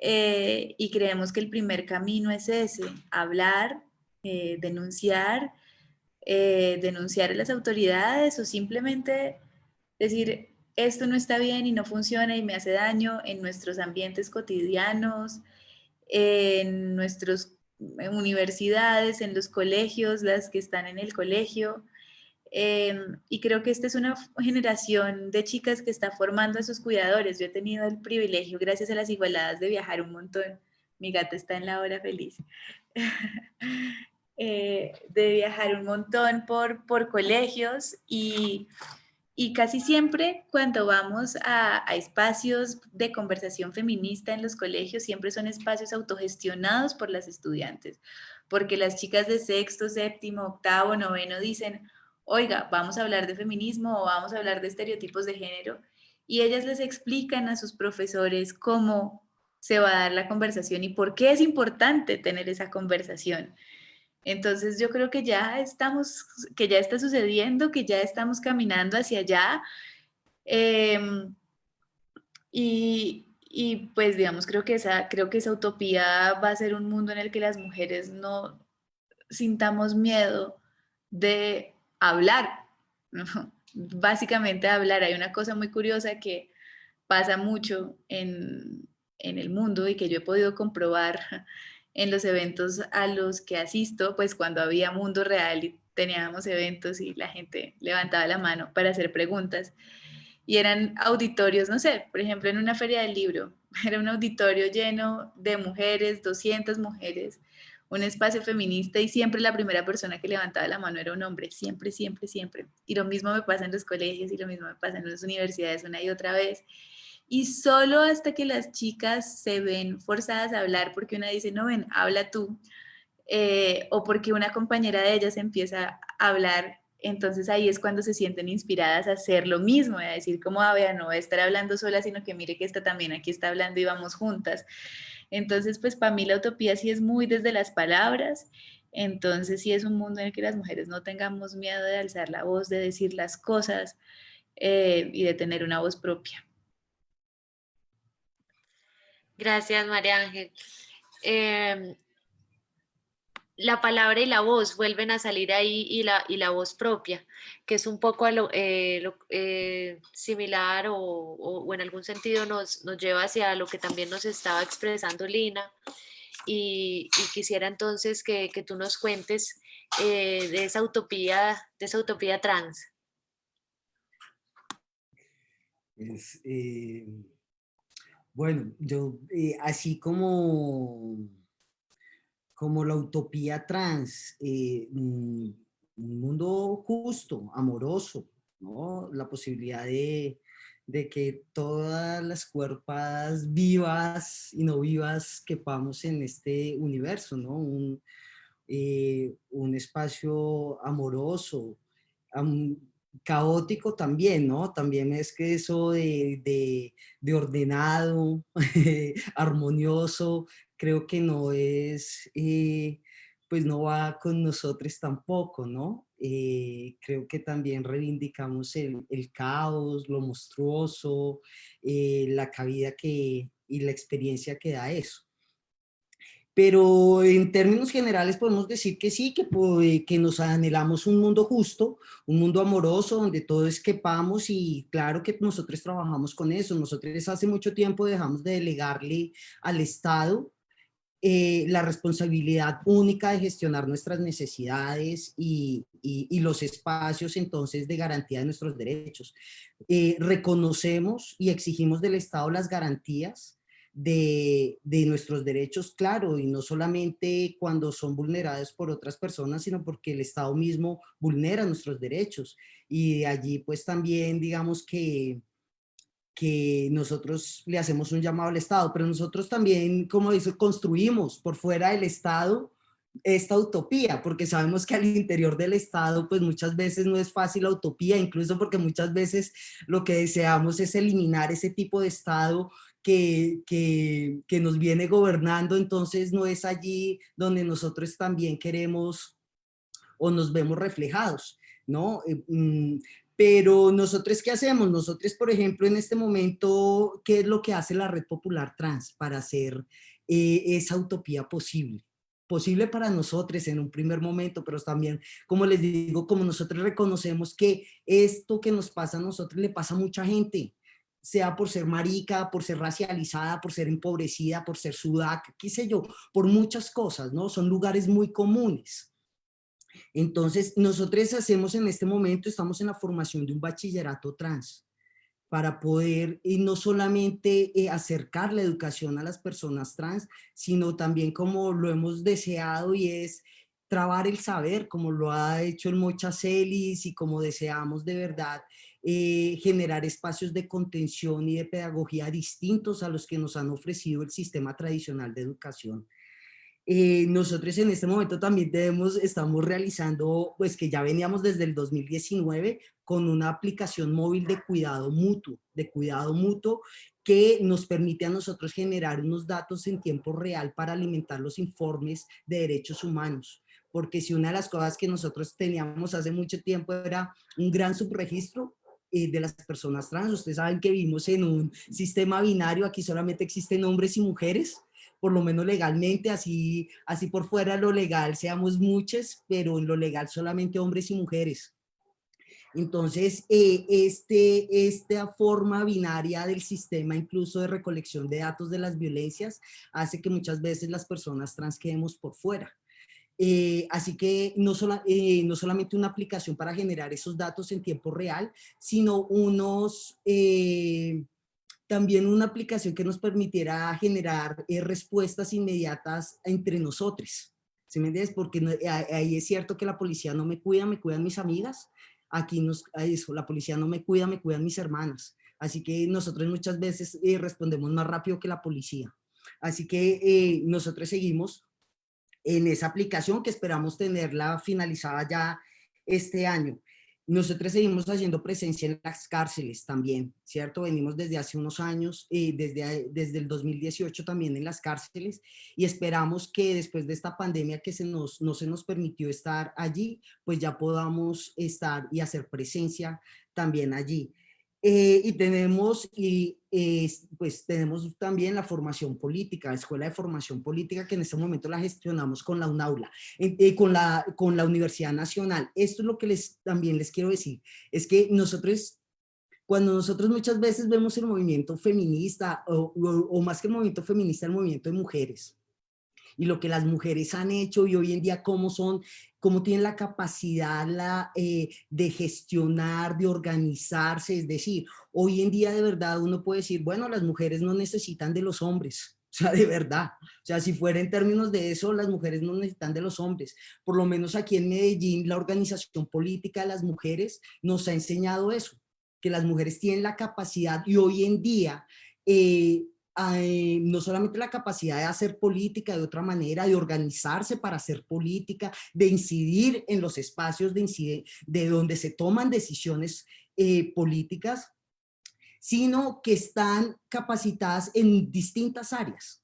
Y creemos que el primer camino es ese, hablar, denunciar a las autoridades o simplemente decir, esto no está bien y no funciona y me hace daño en nuestros ambientes cotidianos, en nuestras universidades, en los colegios, las que están en el colegio, Y creo que esta es una generación de chicas que está formando a sus cuidadores. Yo he tenido el privilegio, gracias a las igualadas, de viajar un montón. Mi gata está en la hora feliz. De viajar un montón por colegios y casi siempre cuando vamos a espacios de conversación feminista en los colegios, siempre son espacios autogestionados por las estudiantes, porque las chicas de sexto, séptimo, octavo, noveno dicen, oiga, vamos a hablar de feminismo o vamos a hablar de estereotipos de género, y ellas les explican a sus profesores cómo se va a dar la conversación y por qué es importante tener esa conversación. Entonces yo creo que ya estamos, que ya está sucediendo, que ya estamos caminando hacia allá. Y pues digamos, creo que esa utopía va a ser un mundo en el que las mujeres no sintamos miedo de hablar, ¿no? Básicamente hablar. Hay una cosa muy curiosa que pasa mucho en el mundo y que yo he podido comprobar en los eventos a los que asisto, pues cuando había mundo real y teníamos eventos y la gente levantaba la mano para hacer preguntas y eran auditorios, no sé, por ejemplo en una feria del libro, era un auditorio lleno de mujeres, 200 mujeres, un espacio feminista y siempre la primera persona que levantaba la mano era un hombre, siempre, siempre, siempre. Y lo mismo me pasa en los colegios y lo mismo me pasa en las universidades una y otra vez. Y solo hasta que las chicas se ven forzadas a hablar porque una dice, no, ven, habla tú, o porque una compañera de ellas empieza a hablar, entonces ahí es cuando se sienten inspiradas a hacer lo mismo, a decir como, vea, no voy a estar hablando sola, sino que mire que esta también aquí está hablando y vamos juntas. Entonces, pues para mí la utopía sí es muy desde las palabras, entonces sí es un mundo en el que las mujeres no tengamos miedo de alzar la voz, de decir las cosas y de tener una voz propia. Gracias, María Ángel. La palabra y la voz vuelven a salir ahí y la voz propia, que es un poco similar o en algún sentido nos lleva hacia lo que también nos estaba expresando Lina. Y quisiera entonces que tú nos cuentes de esa utopía trans. Bueno, yo así como la utopía trans, un mundo justo, amoroso, ¿no? La posibilidad de que todas las cuerpas vivas y no vivas quepamos en este universo, ¿no? Un espacio amoroso, caótico también, ¿no? También es que eso de ordenado, armonioso, creo que no es, pues no va con nosotros tampoco, ¿no? Creo que también reivindicamos el caos, lo monstruoso, la cabida y la experiencia que da eso. Pero en términos generales podemos decir que sí, que nos anhelamos un mundo justo, un mundo amoroso, donde todos quepamos y claro que nosotros trabajamos con eso. Nosotros hace mucho tiempo dejamos de delegarle al Estado la responsabilidad única de gestionar nuestras necesidades y los espacios entonces de garantía de nuestros derechos. Reconocemos y exigimos del Estado las garantías de nuestros derechos, claro, y no solamente cuando son vulnerados por otras personas, sino porque el Estado mismo vulnera nuestros derechos. Y de allí pues también digamos que nosotros le hacemos un llamado al Estado, pero nosotros también, como dice, construimos por fuera del Estado esta utopía, porque sabemos que al interior del Estado, pues muchas veces no es fácil la utopía, incluso porque muchas veces lo que deseamos es eliminar ese tipo de Estado que nos viene gobernando, entonces no es allí donde nosotros también queremos o nos vemos reflejados, ¿no? Pero nosotros, ¿qué hacemos? Nosotros, por ejemplo, en este momento, ¿qué es lo que hace la Red Popular Trans para hacer esa utopía posible? Posible para nosotros en un primer momento, pero también, como les digo, como nosotros reconocemos que esto que nos pasa a nosotros le pasa a mucha gente, sea por ser marica, por ser racializada, por ser empobrecida, por ser sudaca, qué sé yo, por muchas cosas, ¿no? Son lugares muy comunes. Entonces, nosotros hacemos en este momento, estamos en la formación de un bachillerato trans para poder no solamente acercar la educación a las personas trans, sino también como lo hemos deseado y es trabar el saber, como lo ha hecho el Mocha Celis y como deseamos de verdad generar espacios de contención y de pedagogía distintos a los que nos han ofrecido el sistema tradicional de educación. Nosotros en este momento también estamos realizando, pues que ya veníamos desde el 2019 con una aplicación móvil de cuidado mutuo que nos permite a nosotros generar unos datos en tiempo real para alimentar los informes de derechos humanos. Porque si una de las cosas que nosotros teníamos hace mucho tiempo era un gran subregistro de las personas trans. Ustedes saben que vivimos en un sistema binario, aquí solamente existen hombres y mujeres, por lo menos legalmente, así por fuera lo legal seamos muchos, pero en lo legal solamente hombres y mujeres. Entonces, esta forma binaria del sistema, incluso de recolección de datos de las violencias, hace que muchas veces las personas trans quedemos por fuera. Así que no solamente una aplicación para generar esos datos en tiempo real, sino también una aplicación que nos permitiera generar respuestas inmediatas entre nosotros. ¿Sí me entiendes? Porque ahí es cierto que la policía no me cuida, me cuidan mis amigas. Aquí la policía no me cuida, me cuidan mis hermanas. Así que nosotros muchas veces respondemos más rápido que la policía. Así que nosotros seguimos en esa aplicación que esperamos tenerla finalizada ya este año. Nosotros seguimos haciendo presencia en las cárceles también, ¿cierto? Venimos desde hace unos años, desde el 2018 también en las cárceles y esperamos que después de esta pandemia que no se nos permitió estar allí, pues ya podamos estar y hacer presencia también allí. Pues tenemos también la formación política, la Escuela de Formación Política, que en este momento la gestionamos con la UNAULA, con la Universidad Nacional. Esto es lo que también les quiero decir, es que cuando nosotros muchas veces vemos el movimiento feminista, o más que el movimiento feminista, el movimiento de mujeres, y lo que las mujeres han hecho y hoy en día cómo tienen la capacidad de gestionar, de organizarse. Es decir, hoy en día de verdad uno puede decir, bueno, las mujeres no necesitan de los hombres. O sea, de verdad. O sea, si fuera en términos de eso, las mujeres no necesitan de los hombres. Por lo menos aquí en Medellín, la organización política de las mujeres nos ha enseñado eso, que las mujeres tienen la capacidad y hoy en día no solamente la capacidad de hacer política de otra manera, de organizarse para hacer política, de incidir en los espacios de donde se toman decisiones políticas, sino que están capacitadas en distintas áreas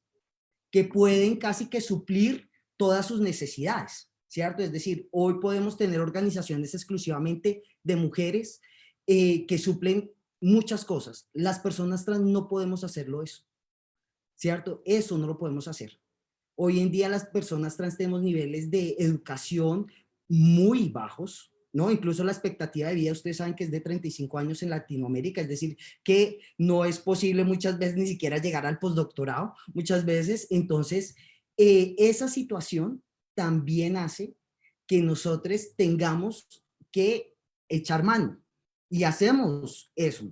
que pueden casi que suplir todas sus necesidades, ¿cierto? Es decir, hoy podemos tener organizaciones exclusivamente de mujeres que suplen muchas cosas. Las personas trans no podemos hacerlo eso. ¿Cierto? Eso no lo podemos hacer. Hoy en día las personas trans tenemos niveles de educación muy bajos, ¿no? Incluso la expectativa de vida, ustedes saben que es de 35 años en Latinoamérica, es decir, que no es posible muchas veces ni siquiera llegar al postdoctorado, muchas veces. Entonces, esa situación también hace que nosotros tengamos que echar mano y hacemos eso.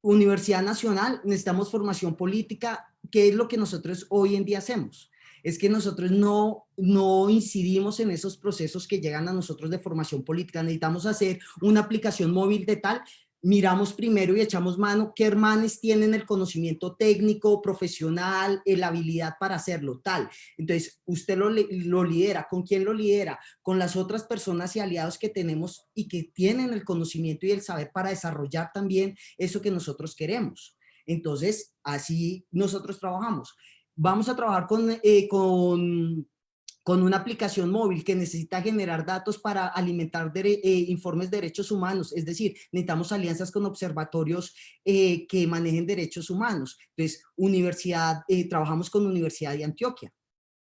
Universidad Nacional, necesitamos formación política. ¿Qué es lo que nosotros hoy en día hacemos? Es que nosotros no incidimos en esos procesos que llegan a nosotros de formación política. Necesitamos hacer una aplicación móvil de tal, miramos primero y echamos mano qué hermanos tienen el conocimiento técnico, profesional, la habilidad para hacerlo, tal. Entonces, usted lo lidera. ¿Con quién lo lidera? Con las otras personas y aliados que tenemos y que tienen el conocimiento y el saber para desarrollar también eso que nosotros queremos. Entonces, así nosotros trabajamos. Vamos a trabajar con una aplicación móvil que necesita generar datos para alimentar informes de derechos humanos. Es decir, necesitamos alianzas con observatorios que manejen derechos humanos. Entonces, trabajamos con Universidad de Antioquia,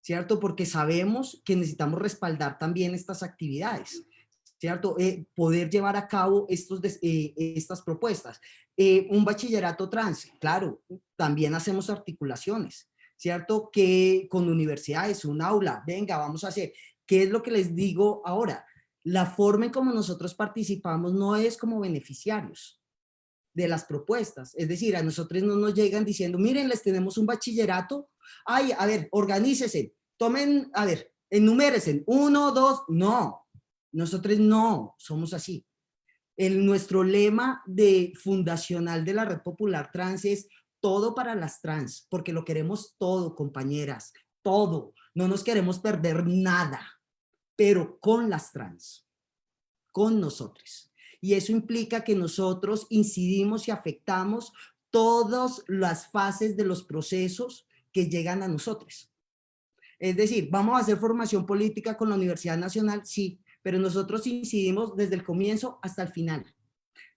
¿cierto? Porque sabemos que necesitamos respaldar también estas actividades, ¿cierto? Poder llevar a cabo estas propuestas. Un bachillerato trans, claro, también hacemos articulaciones, ¿cierto? Que con universidades, un aula, venga, vamos a hacer. ¿Qué es lo que les digo ahora? La forma en como nosotros participamos no es como beneficiarios de las propuestas. Es decir, a nosotros no nos llegan diciendo, miren, les tenemos un bachillerato, ay, a ver, organícese, tomen, a ver, enumérense, 1, 2, no. Nosotros no somos así. Nuestro lema fundacional de la Red Popular Trans es todo para las trans, porque lo queremos todo, compañeras, todo. No nos queremos perder nada, pero con las trans, con nosotros. Y eso implica que nosotros incidimos y afectamos todas las fases de los procesos que llegan a nosotros. Es decir, ¿vamos a hacer formación política con la Universidad Nacional? Sí, pero nosotros incidimos desde el comienzo hasta el final.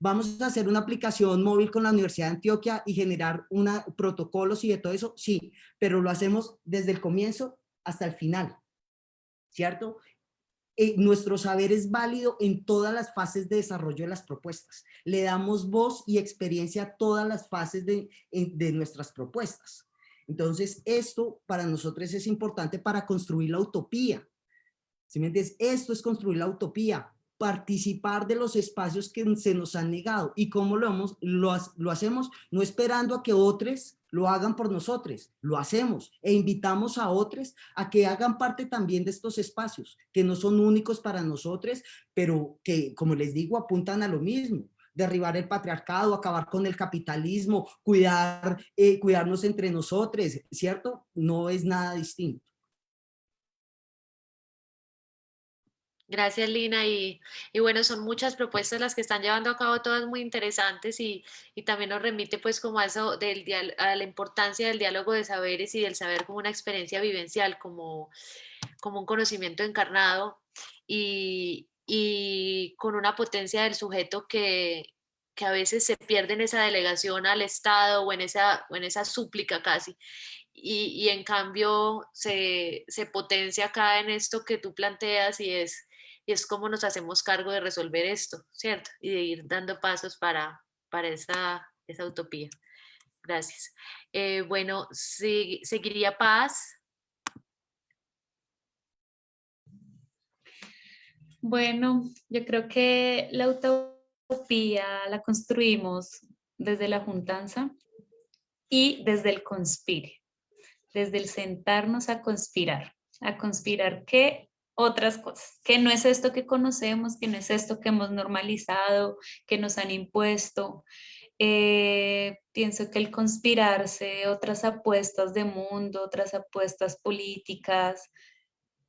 ¿Vamos a hacer una aplicación móvil con la Universidad de Antioquia y generar protocolos y de todo eso? Sí, pero lo hacemos desde el comienzo hasta el final, ¿cierto? Nuestro saber es válido en todas las fases de desarrollo de las propuestas. Le damos voz y experiencia a todas las fases de nuestras propuestas. Entonces, esto para nosotros es importante para construir la utopía. ¿Sí me entiendes? Esto es construir la utopía, participar de los espacios que se nos han negado. ¿Y cómo lo hacemos? No esperando a que otros lo hagan por nosotros, lo hacemos e invitamos a otros a que hagan parte también de estos espacios, que no son únicos para nosotros, pero que, como les digo, apuntan a lo mismo. Derribar el patriarcado, acabar con el capitalismo, cuidarnos entre nosotros, ¿cierto? No es nada distinto. Gracias, Lina. Y bueno, son muchas propuestas las que están llevando a cabo, todas muy interesantes y también nos remite pues como a eso, a la importancia del diálogo de saberes y del saber como una experiencia vivencial, como un conocimiento encarnado y con una potencia del sujeto que a veces se pierde en esa delegación al Estado o en esa súplica casi. Y en cambio se potencia acá en esto que tú planteas y es cómo nos hacemos cargo de resolver esto, ¿cierto? Y de ir dando pasos para esa utopía. Gracias. Bueno, seguiría Paz. Bueno, yo creo que la utopía la construimos desde la juntanza y desde el conspire, desde el sentarnos a conspirar qué otras cosas, que no es esto que conocemos, que no es esto que hemos normalizado, que nos han impuesto. Pienso que el conspirarse, otras apuestas de mundo, otras apuestas políticas,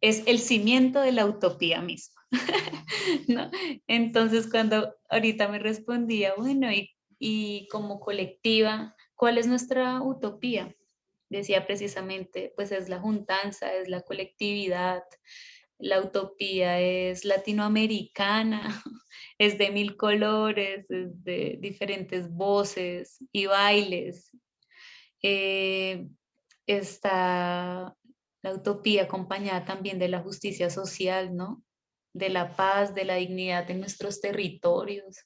es el cimiento de la utopía misma. ¿No? Entonces, cuando ahorita me respondía, bueno, y como colectiva, ¿cuál es nuestra utopía? Decía precisamente, pues es la juntanza, es la colectividad, la utopía es latinoamericana, es de 1000 colores, es de diferentes voces y bailes. Está la utopía acompañada también de la justicia social, ¿no? De la paz, de la dignidad de nuestros territorios.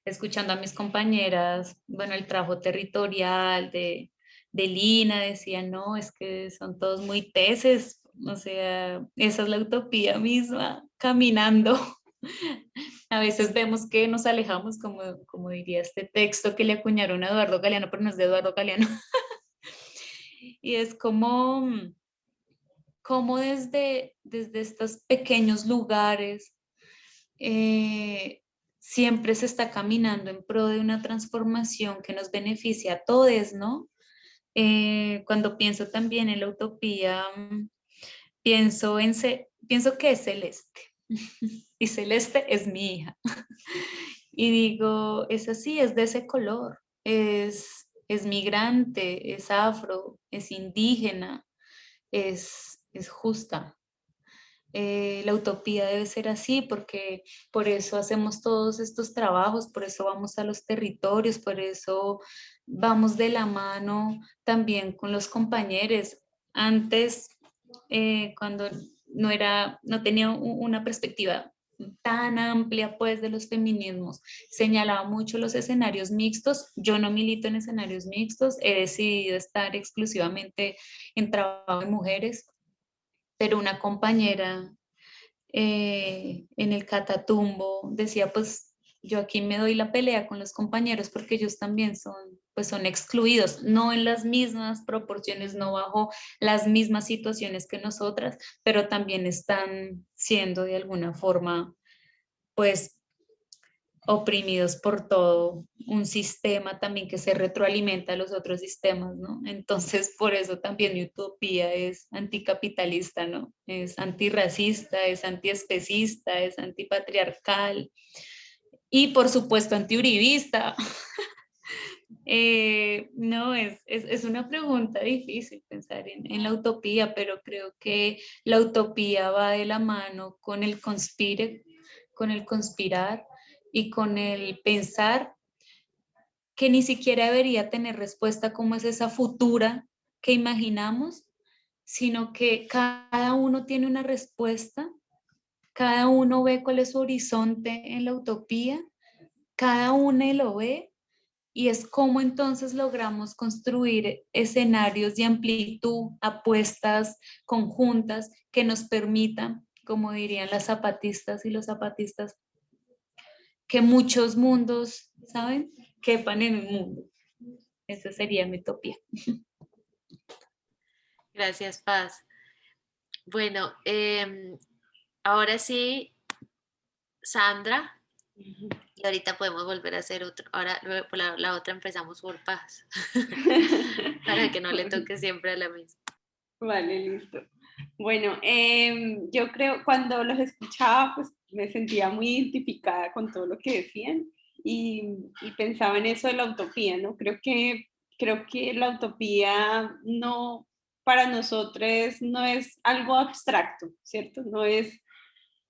Escuchando a mis compañeras, bueno, el trabajo territorial de Lina, decían, no, es que son todos muy teces, o sea, esa es la utopía misma, caminando. A veces vemos que nos alejamos, como diría este texto que le acuñaron a Eduardo Galeano, pero no es de Eduardo Galeano. Y es como desde estos pequeños lugares siempre se está caminando en pro de una transformación que nos beneficia a todos, ¿no? Cuando pienso también en la utopía, pienso que es Celeste, y Celeste es mi hija. Y digo, es así, es de ese color, es migrante, es afro, es indígena, es justa. La utopía debe ser así porque por eso hacemos todos estos trabajos, por eso vamos a los territorios, por eso vamos de la mano también con los compañeros. Antes, cuando no tenía una perspectiva tan amplia pues de los feminismos, señalaba mucho los escenarios mixtos. Yo no milito en escenarios mixtos, he decidido estar exclusivamente en trabajo de mujeres, pero una compañera en el Catatumbo, decía, pues yo aquí me doy la pelea con los compañeros porque ellos también son excluidos, no en las mismas proporciones, no bajo las mismas situaciones que nosotras, pero también están siendo de alguna forma, pues, oprimidos por todo un sistema también que se retroalimenta a los otros sistemas, ¿no? Entonces, por eso también mi utopía es anticapitalista, ¿no? Es antirracista, es antiespecista, es antipatriarcal y, por supuesto, antiuribista. No, es una pregunta difícil pensar en la utopía, pero creo que la utopía va de la mano con el con el conspirar y con el pensar que ni siquiera debería tener respuesta como es esa futura que imaginamos, sino que cada uno tiene una respuesta, cada uno ve cuál es su horizonte en la utopía, cada uno lo ve y es cómo entonces logramos construir escenarios de amplitud, apuestas conjuntas que nos permitan, como dirían las zapatistas y los zapatistas, que muchos mundos, ¿saben?, quepan en un mundo. Esa sería mi utopía. Gracias, Paz. Bueno, ahora sí, Sandra, y ahorita podemos volver a hacer otro. Ahora por la otra empezamos por Paz, para que no le toque siempre a la misma. Vale, listo. Bueno, yo creo, cuando los escuchaba, pues me sentía muy identificada con todo lo que decían y pensaba en eso de la utopía, ¿no? Creo que la utopía no, para nosotros no es algo abstracto, ¿cierto? No es,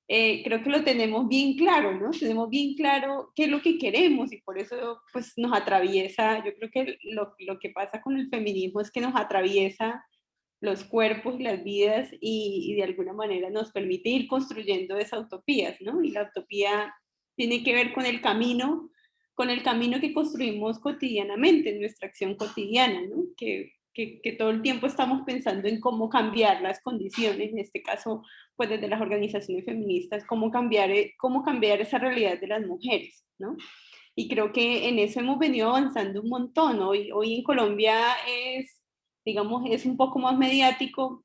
creo que lo tenemos bien claro, ¿no? Tenemos bien claro qué es lo que queremos y por eso pues nos atraviesa, yo creo que lo que pasa con el feminismo es que nos atraviesa los cuerpos y las vidas y de alguna manera nos permite ir construyendo esas utopías, ¿no? Y la utopía tiene que ver con el camino que construimos cotidianamente, en nuestra acción cotidiana, ¿no? Que todo el tiempo estamos pensando en cómo cambiar las condiciones, en este caso, pues desde las organizaciones feministas, cómo cambiar esa realidad de las mujeres, ¿no? Y creo que en eso hemos venido avanzando un montón. Hoy en Colombia es, digamos, es un poco más mediático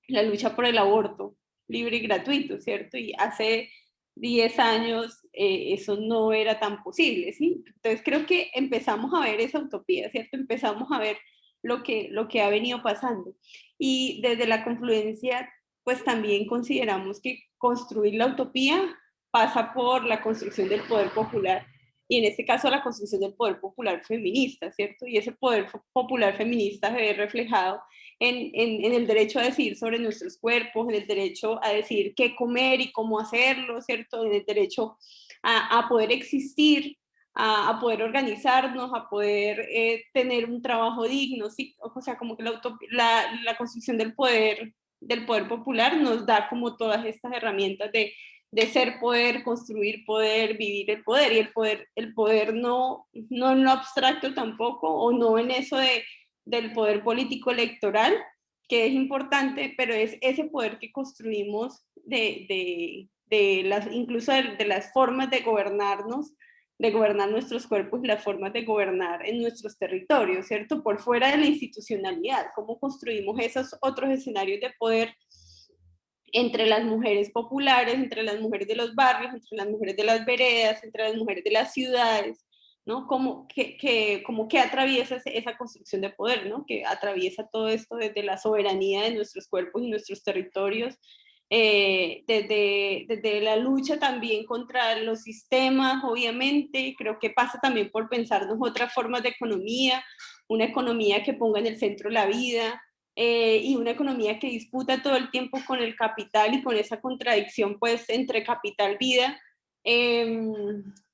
la lucha por el aborto libre y gratuito, ¿cierto? Y hace 10 años eso no era tan posible, ¿sí? Entonces creo que empezamos a ver esa utopía, ¿cierto? Empezamos a ver lo que ha venido pasando. Y desde la confluencia, pues también consideramos que construir la utopía pasa por la construcción del poder popular y en este caso la construcción del poder popular feminista, ¿cierto? Y ese poder popular feminista se ve reflejado en el derecho a decidir sobre nuestros cuerpos, en el derecho a decidir qué comer y cómo hacerlo, ¿cierto? En el derecho a poder existir, a poder organizarnos, a poder tener un trabajo digno, ¿sí? O sea, como que la construcción del poder popular nos da como todas estas herramientas de ser poder, construir poder, vivir el poder no en lo abstracto tampoco, o no en eso del poder político electoral, que es importante, pero es ese poder que construimos incluso de las formas de gobernarnos, de gobernar nuestros cuerpos y las formas de gobernar en nuestros territorios, ¿cierto? Por fuera de la institucionalidad, cómo construimos esos otros escenarios de poder entre las mujeres populares, entre las mujeres de los barrios, entre las mujeres de las veredas, entre las mujeres de las ciudades, ¿no? Como que atraviesa esa construcción de poder, ¿no? Que atraviesa todo esto desde la soberanía de nuestros cuerpos y nuestros territorios, desde la lucha también contra los sistemas, obviamente, creo que pasa también por pensarnos otras formas de economía, una economía que ponga en el centro la vida, y una economía que disputa todo el tiempo con el capital y con esa contradicción pues entre capital-vida.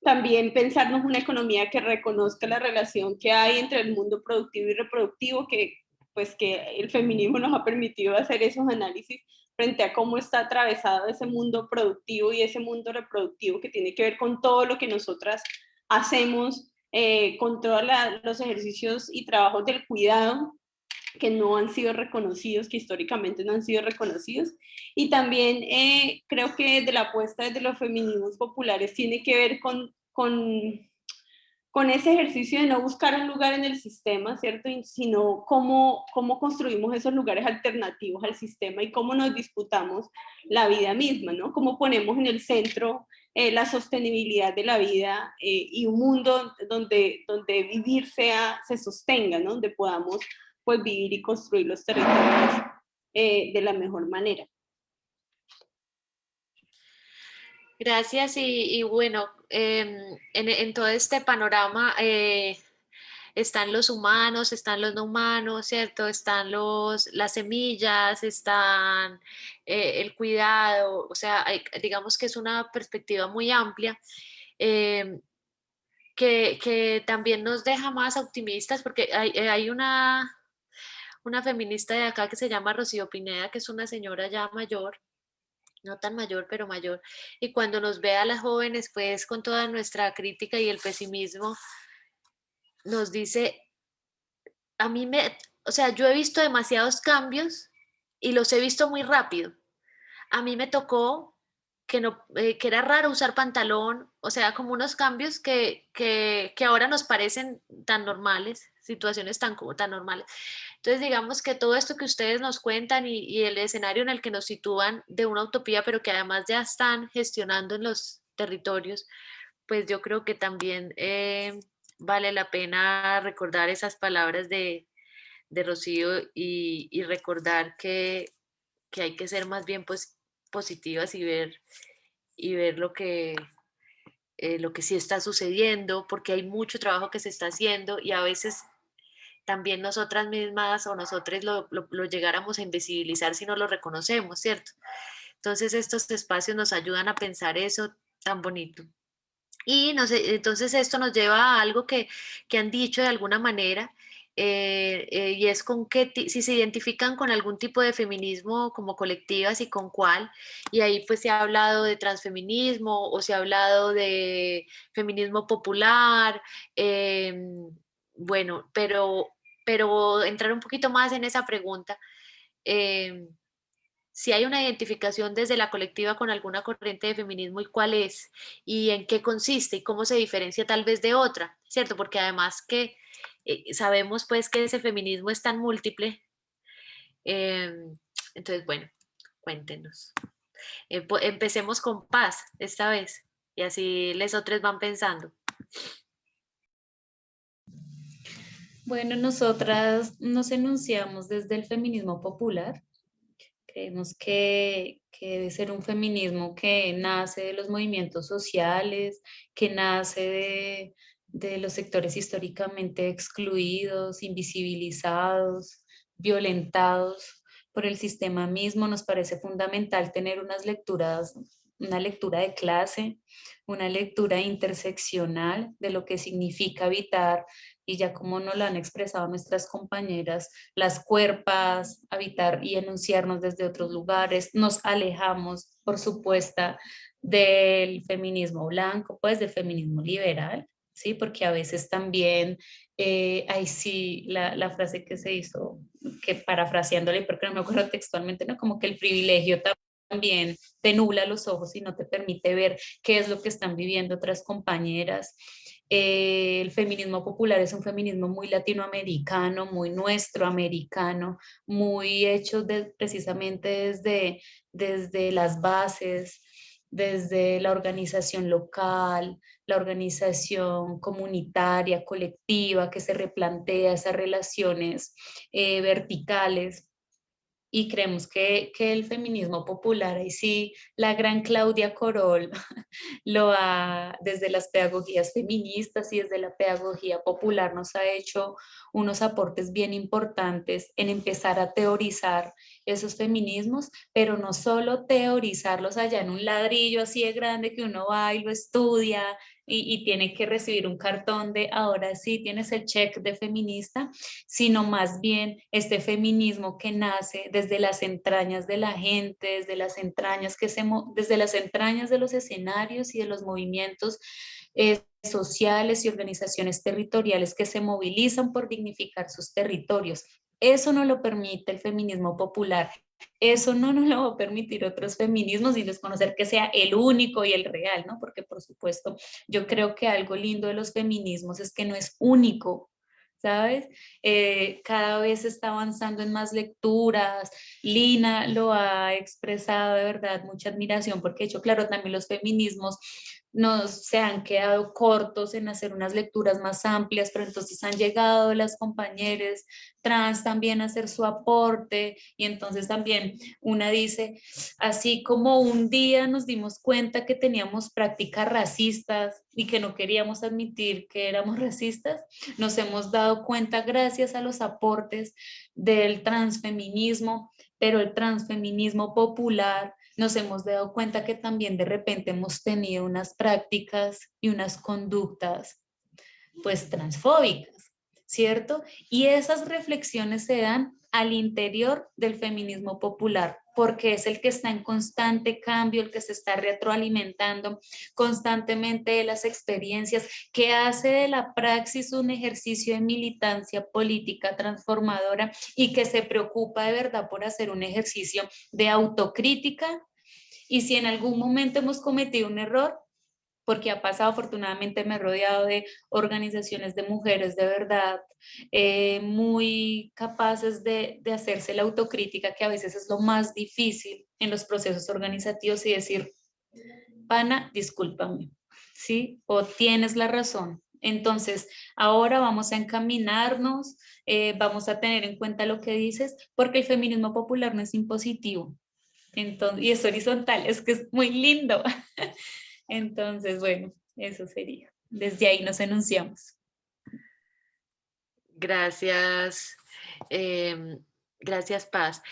También pensarnos una economía que reconozca la relación que hay entre el mundo productivo y reproductivo, que pues que el feminismo nos ha permitido hacer esos análisis frente a cómo está atravesado ese mundo productivo y ese mundo reproductivo que tiene que ver con todo lo que nosotras hacemos, con todos los ejercicios y trabajos del cuidado, que no han sido reconocidos, que históricamente no han sido reconocidos. Y también creo que de la apuesta de los feminismos populares tiene que ver con ese ejercicio de no buscar un lugar en el sistema, ¿cierto? Sino cómo construimos esos lugares alternativos al sistema y cómo nos disputamos la vida misma, ¿no? Cómo ponemos en el centro la sostenibilidad de la vida y un mundo donde vivir se sostenga, ¿no? Donde podamos pues vivir y construir los territorios de la mejor manera. Gracias y bueno, en todo este panorama están los humanos, están los no humanos, ¿cierto? Están las semillas, están el cuidado, o sea, digamos que es una perspectiva muy amplia que también nos deja más optimistas porque hay una feminista de acá que se llama Rocío Pineda, que es una señora ya mayor, no tan mayor, pero mayor, y cuando nos ve a las jóvenes, pues con toda nuestra crítica y el pesimismo, nos dice, o sea, yo he visto demasiados cambios y los he visto muy rápido. A mí me tocó que era raro usar pantalón, o sea, como unos cambios que ahora nos parecen tan normales, situaciones tan normales. Entonces, digamos que todo esto que ustedes nos cuentan y el escenario en el que nos sitúan de una utopía, pero que además ya están gestionando en los territorios, pues yo creo que también vale la pena recordar esas palabras de Rocío y recordar que hay que ser más bien pues, positivas y ver lo que sí está sucediendo, porque hay mucho trabajo que se está haciendo y a veces también nosotras mismas o nosotros lo llegáramos a invisibilizar si no lo reconocemos, ¿cierto? Entonces estos espacios nos ayudan a pensar eso tan bonito. Y no sé, entonces esto nos lleva a algo que han dicho de alguna manera, y es con qué, si se identifican con algún tipo de feminismo como colectivas y con cuál, y ahí pues se ha hablado de transfeminismo o se ha hablado de feminismo popular, bueno, pero entrar un poquito más en esa pregunta. eh, si hay una identificación desde la colectiva con alguna corriente de feminismo y cuál es, y en qué consiste y cómo se diferencia tal vez de otra, ¿cierto? Porque además que sabemos pues que ese feminismo es tan múltiple. eh, entonces, bueno, cuéntenos. Empecemos con Paz esta vez y así les otros van pensando. Bueno, nosotras nos enunciamos desde el feminismo popular. Creemos que debe ser un feminismo que nace de los movimientos sociales, que nace de los sectores históricamente excluidos, invisibilizados, violentados por el sistema mismo. Nos parece fundamental tener unas lecturas, una lectura de clase, una lectura interseccional de lo que significa habitar, y ya como nos lo han expresado nuestras compañeras, las cuerpas, habitar y enunciarnos desde otros lugares. Nos alejamos, por supuesto, del feminismo blanco, pues del feminismo liberal, ¿sí? Porque a veces también, ahí sí, la frase que se hizo, que parafraseándole, porque no me acuerdo textualmente, ¿no? Como que el privilegio también te nubla los ojos y no te permite ver qué es lo que están viviendo otras compañeras. El feminismo popular es un feminismo muy latinoamericano, muy nuestro americano, muy hecho precisamente desde las bases, desde la organización local, la organización comunitaria, colectiva, que se replantea esas relaciones verticales. Y creemos que el feminismo popular, ahí sí, la gran Claudia Corol desde las pedagogías feministas y desde la pedagogía popular nos ha hecho unos aportes bien importantes en empezar a teorizar esos feminismos, pero no solo teorizarlos allá en un ladrillo así de grande que uno va y lo estudia y tiene que recibir un cartón de ahora sí tienes el check de feminista, sino más bien este feminismo que nace desde las entrañas de la gente, desde las entrañas desde las entrañas de los escenarios y de los movimientos sociales y organizaciones territoriales que se movilizan por dignificar sus territorios. Eso no lo permite el feminismo popular. Eso no nos lo va a permitir otros feminismos y desconocer que sea el único y el real, ¿no? Porque por supuesto, yo creo que algo lindo de los feminismos es que no es único, ¿sabes? Cada vez se está avanzando en más lecturas. Lina lo ha expresado de verdad, mucha admiración, porque de hecho, claro, también los feminismos se han quedado cortos en hacer unas lecturas más amplias, pero entonces han llegado las compañeras trans también a hacer su aporte, y entonces también una dice, así como un día nos dimos cuenta que teníamos prácticas racistas y que no queríamos admitir que éramos racistas, nos hemos dado cuenta gracias a los aportes del transfeminismo, pero el transfeminismo popular, nos hemos dado cuenta que también de repente hemos tenido unas prácticas y unas conductas pues transfóbicas, ¿cierto? Y esas reflexiones se dan al interior del feminismo popular, porque es el que está en constante cambio, el que se está retroalimentando constantemente de las experiencias, que hace de la praxis un ejercicio de militancia política transformadora y que se preocupa de verdad por hacer un ejercicio de autocrítica. Y si en algún momento hemos cometido un error, porque ha pasado, afortunadamente me he rodeado de organizaciones de mujeres de verdad muy capaces de hacerse la autocrítica, que a veces es lo más difícil en los procesos organizativos, y decir, pana, discúlpame, ¿sí? O tienes la razón. Entonces, ahora vamos a encaminarnos, vamos a tener en cuenta lo que dices, porque el feminismo popular no es impositivo. Entonces, y es horizontal, es que es muy lindo. Entonces, bueno, eso sería. Desde ahí nos enunciamos. Gracias, gracias Paz.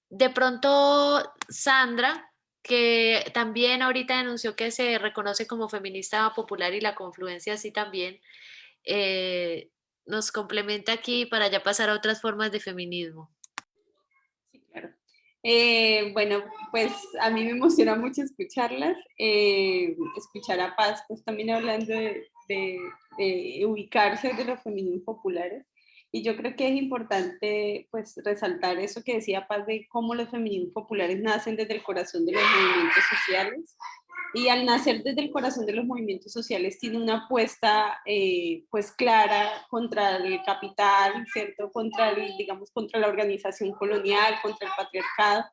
De pronto, Sandra, que también ahorita denunció que se reconoce como feminista popular y la confluencia así también, nos complementa aquí para ya pasar a otras formas de feminismo. Sí, claro. Bueno, pues a mí me emociona mucho escucharlas, escuchar a Paz, pues también hablando de ubicarse de los feminismos populares. Y yo creo que es importante pues resaltar eso que decía Paz de cómo los feminismos populares nacen desde el corazón de los movimientos sociales. Y al nacer desde el corazón de los movimientos sociales tiene una apuesta pues clara contra el capital, ¿cierto? Contra, digamos, contra la organización colonial, contra el patriarcado,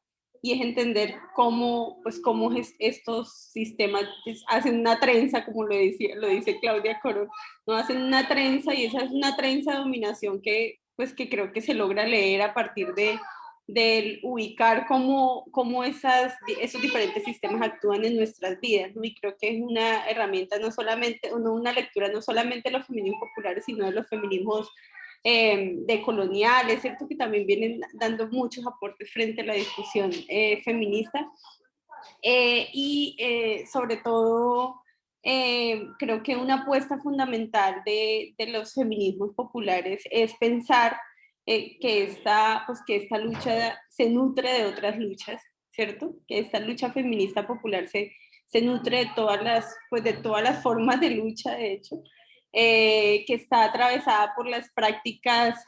y es entender cómo, pues, cómo estos sistemas pues, hacen una trenza, como lo dice Claudia Corón, ¿no? Hacen una trenza, y esa es una trenza de dominación que, pues, que creo que se logra leer a partir del ubicar cómo esos diferentes sistemas actúan en nuestras vidas, ¿no? Y creo que es una herramienta, no solamente, una lectura no solamente de los feminismos populares, sino de los feminismos decoloniales, ¿cierto? Que también vienen dando muchos aportes frente a la discusión feminista. Sobre todo, creo que una apuesta fundamental de los feminismos populares es pensar pues que esta lucha se nutre de otras luchas, ¿cierto? Que esta lucha feminista popular se nutre de todas las formas de lucha, de hecho, que está atravesada por las prácticas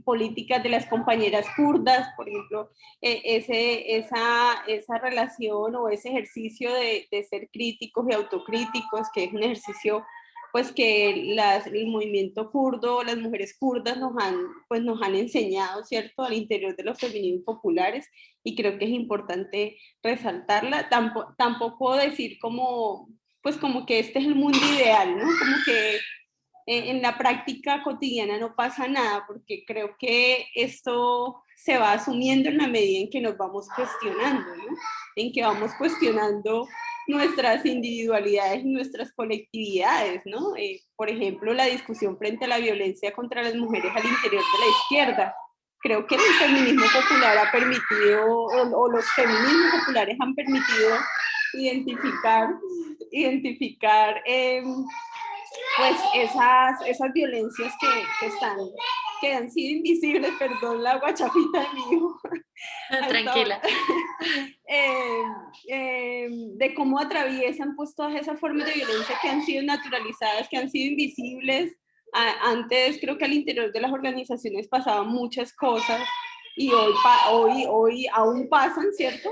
políticas de las compañeras kurdas, por ejemplo, esa relación o ese ejercicio de ser críticos y autocríticos, que es un ejercicio pues que el movimiento kurdo, las mujeres kurdas pues nos han enseñado, ¿cierto?, al interior de los feminismos populares, y creo que es importante resaltarla. Tampoco decir pues como que este es el mundo ideal, ¿no? Como que en la práctica cotidiana no pasa nada, porque creo que esto se va asumiendo en la medida en que nos vamos cuestionando, ¿no? En que vamos cuestionando nuestras individualidades y nuestras colectividades, ¿no? Por ejemplo, la discusión frente a la violencia contra las mujeres al interior de la izquierda. Creo que el feminismo popular ha permitido, o los feminismos populares han permitido identificar pues esas violencias que han sido invisibles, perdón, la guachafita de mi hijo. Tranquila. De cómo atraviesan pues todas esas formas de violencia que han sido naturalizadas, que han sido invisibles Antes creo que al interior de las organizaciones pasaban muchas cosas y hoy aún pasan, ¿cierto?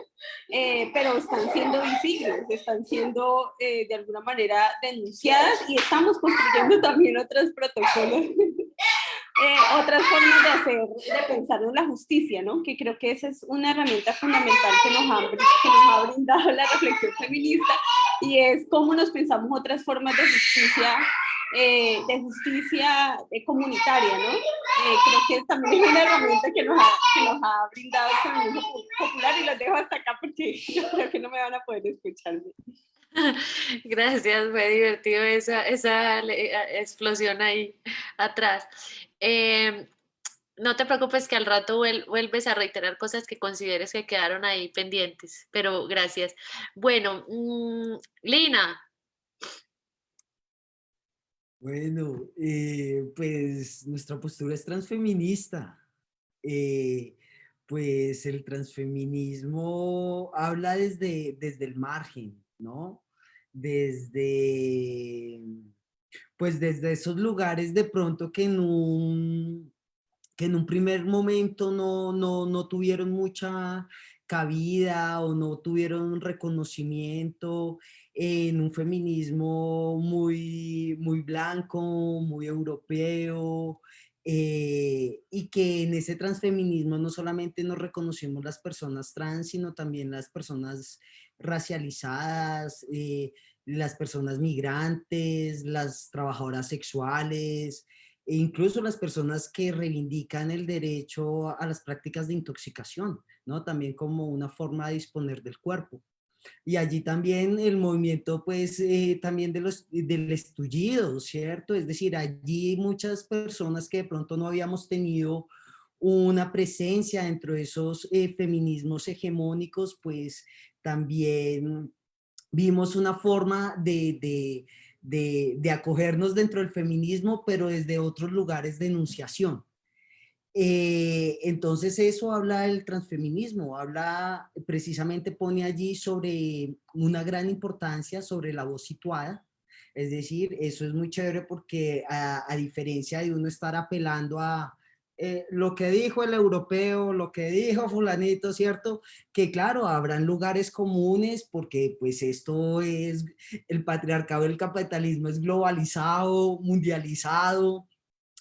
Pero están siendo visibles, están siendo de alguna manera denunciadas y estamos construyendo también otros protocolos, otras formas de hacer, de pensar en la justicia, ¿no? Que creo que esa es una herramienta fundamental que nos ha brindado la reflexión feminista y es cómo nos pensamos otras formas de justicia comunitaria, ¿no? Creo que también es una herramienta que nos ha brindado el feminismo popular y los dejo hasta acá porque yo creo que no me van a poder escuchar. Gracias, fue divertido esa explosión ahí atrás. No te preocupes que al rato vuelves a reiterar cosas que consideres que quedaron ahí pendientes, pero gracias. Bueno, Lina. Bueno, pues nuestra postura es transfeminista. Eh, pues el transfeminismo habla desde el margen, ¿no? Desde, pues desde esos lugares de pronto que en un primer momento no tuvieron mucha cabida o no tuvieron un reconocimiento en un feminismo muy blanco, muy europeo, y que en ese transfeminismo no solamente nos reconocimos las personas trans, sino también las personas racializadas, las personas migrantes, las trabajadoras sexuales, e incluso las personas que reivindican el derecho a las prácticas de intoxicación, ¿no? También como una forma de disponer del cuerpo. Y allí también el movimiento, pues, también del estullido, ¿cierto? Es decir, allí muchas personas que de pronto no habíamos tenido una presencia dentro de esos feminismos hegemónicos, pues también vimos una forma de acogernos dentro del feminismo, pero desde otros lugares de enunciación. Entonces eso habla del transfeminismo, habla, precisamente pone allí sobre una gran importancia sobre la voz situada. Es decir, eso es muy chévere porque a diferencia de uno estar apelando a lo que dijo el europeo, lo que dijo fulanito, ¿cierto? Que claro, habrán lugares comunes porque pues esto es, el patriarcado, el capitalismo es globalizado, mundializado.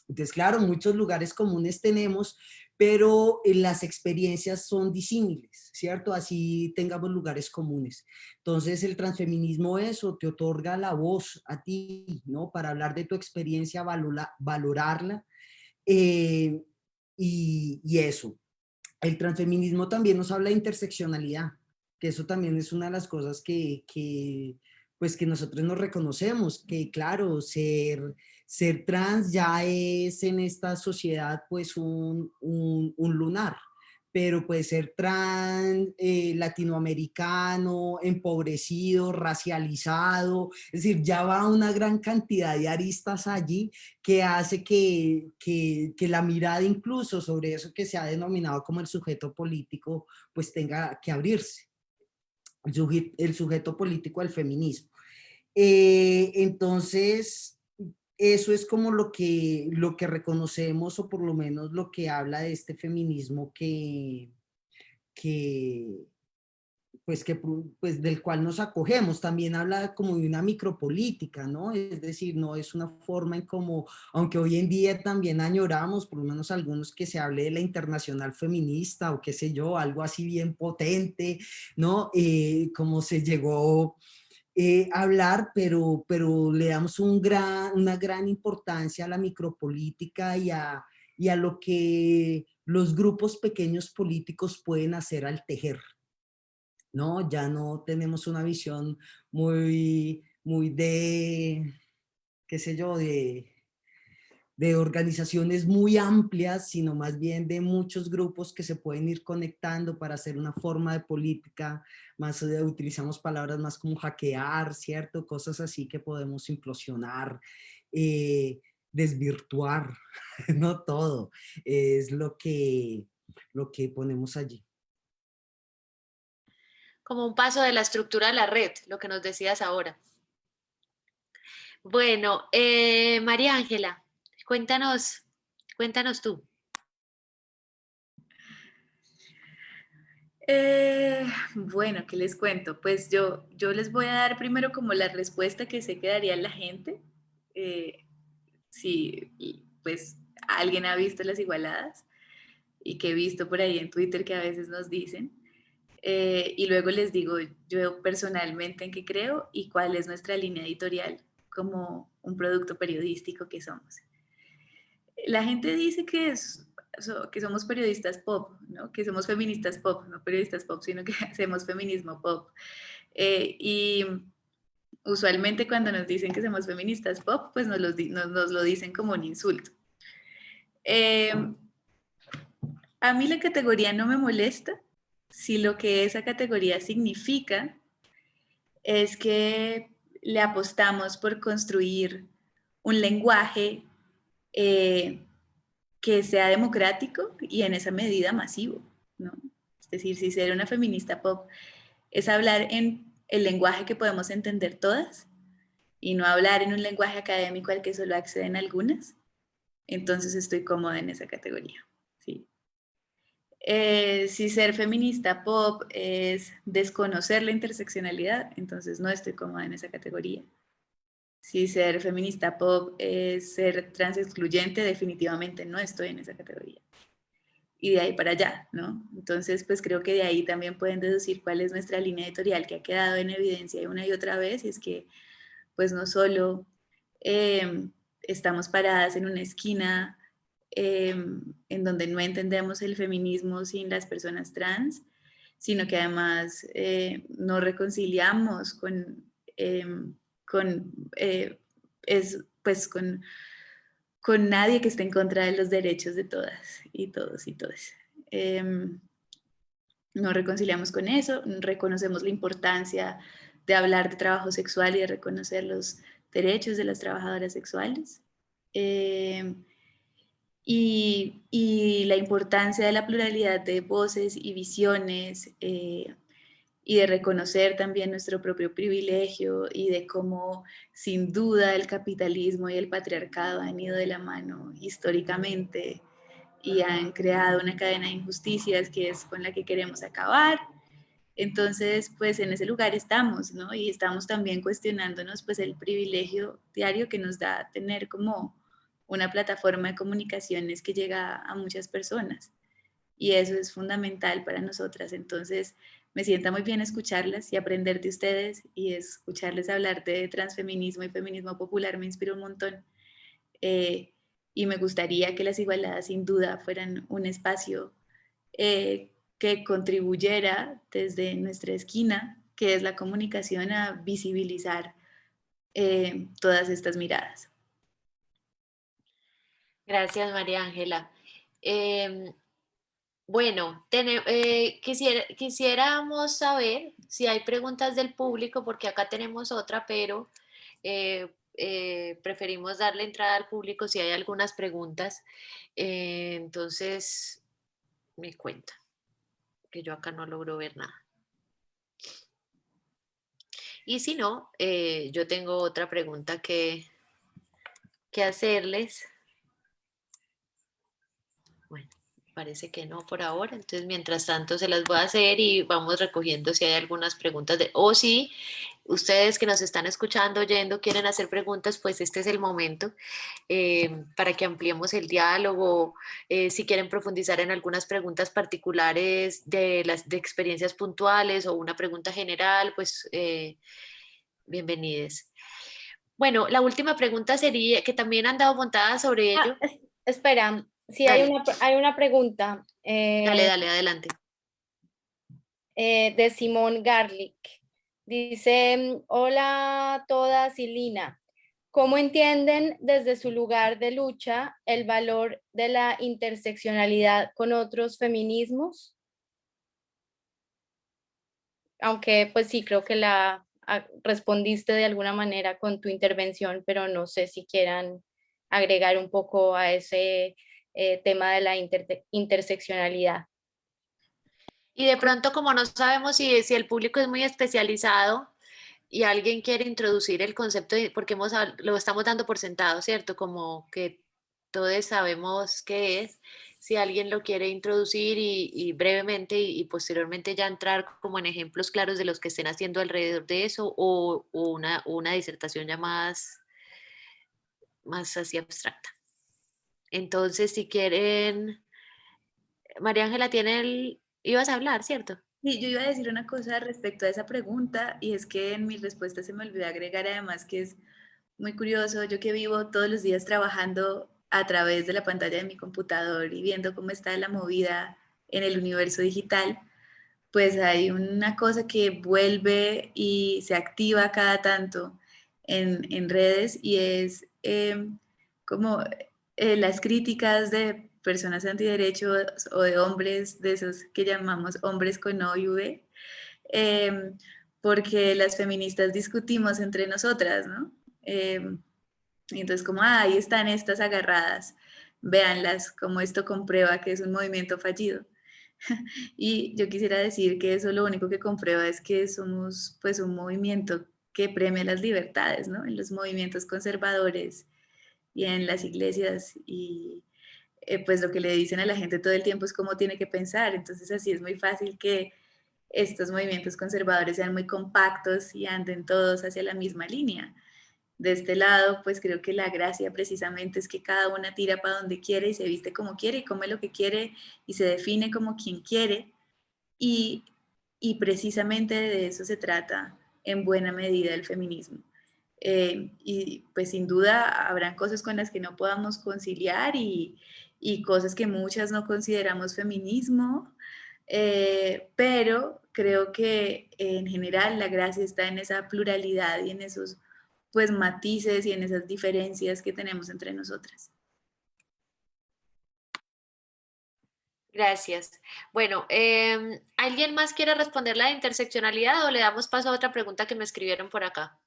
Entonces, claro, muchos lugares comunes tenemos, pero las experiencias son disímiles, ¿cierto? Así tengamos lugares comunes. Entonces, el transfeminismo eso te otorga la voz a ti, ¿no? Para hablar de tu experiencia, valorarla, eh, y eso. El transfeminismo también nos habla de interseccionalidad, que eso también es una de las cosas pues que nosotros nos reconocemos, que claro, ser trans ya es en esta sociedad pues un lunar, pero puede ser trans, latinoamericano, empobrecido, racializado, es decir, ya va una gran cantidad de aristas allí que hace que la mirada incluso sobre eso que se ha denominado como el sujeto político, pues tenga que abrirse, el sujeto político del feminismo. Entonces, eso es como lo que reconocemos, o por lo menos lo que habla de este feminismo que, pues del cual nos acogemos. También habla como de una micropolítica, ¿no? Es decir, no es una forma en como, aunque hoy en día también añoramos, por lo menos algunos, que se hable de la internacional feminista o qué sé yo, algo así bien potente, ¿no? Como se llegó hablar, pero le damos una gran importancia a la micropolítica y a lo que los grupos pequeños políticos pueden hacer al tejer, ¿no? Ya no tenemos una visión muy de, qué sé yo, de organizaciones muy amplias, sino más bien de muchos grupos que se pueden ir conectando para hacer una forma de política, más utilizamos palabras más como hackear, ¿cierto? Cosas así que podemos implosionar, desvirtuar, no todo, es lo que ponemos allí. Como un paso de la estructura de la red, lo que nos decías ahora. Bueno, María Ángela, cuéntanos tú. Bueno, ¿qué les cuento? Pues yo les voy a dar primero como la respuesta que sé que daría la gente. Si pues alguien ha visto las igualadas y que he visto por ahí en Twitter que a veces nos dicen. Y luego les digo yo personalmente en qué creo y cuál es nuestra línea editorial como un producto periodístico que somos. La gente dice que somos periodistas pop, ¿no? Que somos feministas pop, no periodistas pop, sino que hacemos feminismo pop. Y usualmente cuando nos dicen que somos feministas pop, pues nos lo dicen como un insulto. A mí la categoría no me molesta si lo que esa categoría significa es que le apostamos por construir un lenguaje que sea democrático y en esa medida masivo, ¿no? Es decir, si ser una feminista pop es hablar en el lenguaje que podemos entender todas y no hablar en un lenguaje académico al que solo acceden algunas, entonces estoy cómoda en esa categoría, ¿sí? Si ser feminista pop es desconocer la interseccionalidad, entonces no estoy cómoda en esa categoría. Si ser feminista pop es ser trans excluyente, definitivamente no estoy en esa categoría. Y de ahí para allá, ¿no? Entonces, pues creo que de ahí también pueden deducir cuál es nuestra línea editorial que ha quedado en evidencia una y otra vez, y es que pues no solo estamos paradas en una esquina en donde no entendemos el feminismo sin las personas trans, sino que además nos reconciliamos con nadie que esté en contra de los derechos de todas y todos y todas. Nos reconciliamos con eso, reconocemos la importancia de hablar de trabajo sexual y de reconocer los derechos de las trabajadoras sexuales. Y la importancia de la pluralidad de voces y visiones y de reconocer también nuestro propio privilegio y de cómo sin duda el capitalismo y el patriarcado han ido de la mano históricamente y han creado una cadena de injusticias que es con la que queremos acabar. Entonces, pues en ese lugar estamos, ¿no? Y estamos también cuestionándonos pues el privilegio diario que nos da tener como una plataforma de comunicaciones que llega a muchas personas. Y eso es fundamental para nosotras. Entonces, me sienta muy bien escucharlas y aprender de ustedes y escucharles hablar de transfeminismo y feminismo popular me inspiró un montón. Y me gustaría que las igualadas sin duda fueran un espacio que contribuyera desde nuestra esquina, que es la comunicación, a visibilizar todas estas miradas. Gracias, María Ángela. Bueno, quisiéramos saber si hay preguntas del público, porque acá tenemos otra, pero preferimos darle entrada al público si hay algunas preguntas. Entonces, me cuenta, que yo acá no logro ver nada. Y si no, yo tengo otra pregunta que hacerles. Bueno, parece que no por ahora, entonces mientras tanto se las voy a hacer y vamos recogiendo si hay algunas preguntas o si ustedes que nos están escuchando, oyendo, quieren hacer preguntas, pues este es el momento para que ampliemos el diálogo. Si quieren profundizar en algunas preguntas particulares de experiencias puntuales o una pregunta general, pues bienvenidos. Bueno, la última pregunta sería, que también han dado montadas sobre ello. Espera, sí, Dale. hay una pregunta. Dale, adelante. De Simón Garlic. Dice, hola a todas y Lina, ¿cómo entienden desde su lugar de lucha el valor de la interseccionalidad con otros feminismos? Aunque pues sí, creo que respondiste de alguna manera con tu intervención, pero no sé si quieran agregar un poco a ese tema de la interseccionalidad. Y de pronto, como no sabemos si el público es muy especializado y alguien quiere introducir el concepto, porque lo estamos dando por sentado, ¿cierto? Como que todos sabemos qué es. Si alguien lo quiere introducir y brevemente y posteriormente ya entrar como en ejemplos claros de los que estén haciendo alrededor de eso o una disertación ya más así abstracta. Entonces, si quieren, María Ángela ibas a hablar, ¿cierto? Sí, yo iba a decir una cosa respecto a esa pregunta y es que en mi respuesta se me olvidó agregar además que es muy curioso, yo que vivo todos los días trabajando a través de la pantalla de mi computador y viendo cómo está la movida en el universo digital, pues hay una cosa que vuelve y se activa cada tanto en redes y es como las críticas de personas antiderechos o de hombres, de esos que llamamos hombres con O y V, porque las feministas discutimos entre nosotras, ¿no? Y entonces como, ahí están estas agarradas, véanlas, como esto comprueba que es un movimiento fallido. Y yo quisiera decir que eso lo único que comprueba es que somos pues un movimiento que premia las libertades, ¿no? En los movimientos conservadores y en las iglesias y pues lo que le dicen a la gente todo el tiempo es cómo tiene que pensar. Entonces así es muy fácil que estos movimientos conservadores sean muy compactos y anden todos hacia la misma línea. De este lado, pues creo que la gracia precisamente es que cada una tira para donde quiere y se viste como quiere y come lo que quiere y se define como quien quiere. Y, y precisamente de eso se trata en buena medida el feminismo. Y pues sin duda habrán cosas con las que no podamos conciliar y cosas que muchas no consideramos feminismo, pero creo que en general la gracia está en esa pluralidad y en esos pues matices y en esas diferencias que tenemos entre nosotras. Gracias. Bueno, ¿alguien más quiere responder la de interseccionalidad o le damos paso a otra pregunta que me escribieron por acá?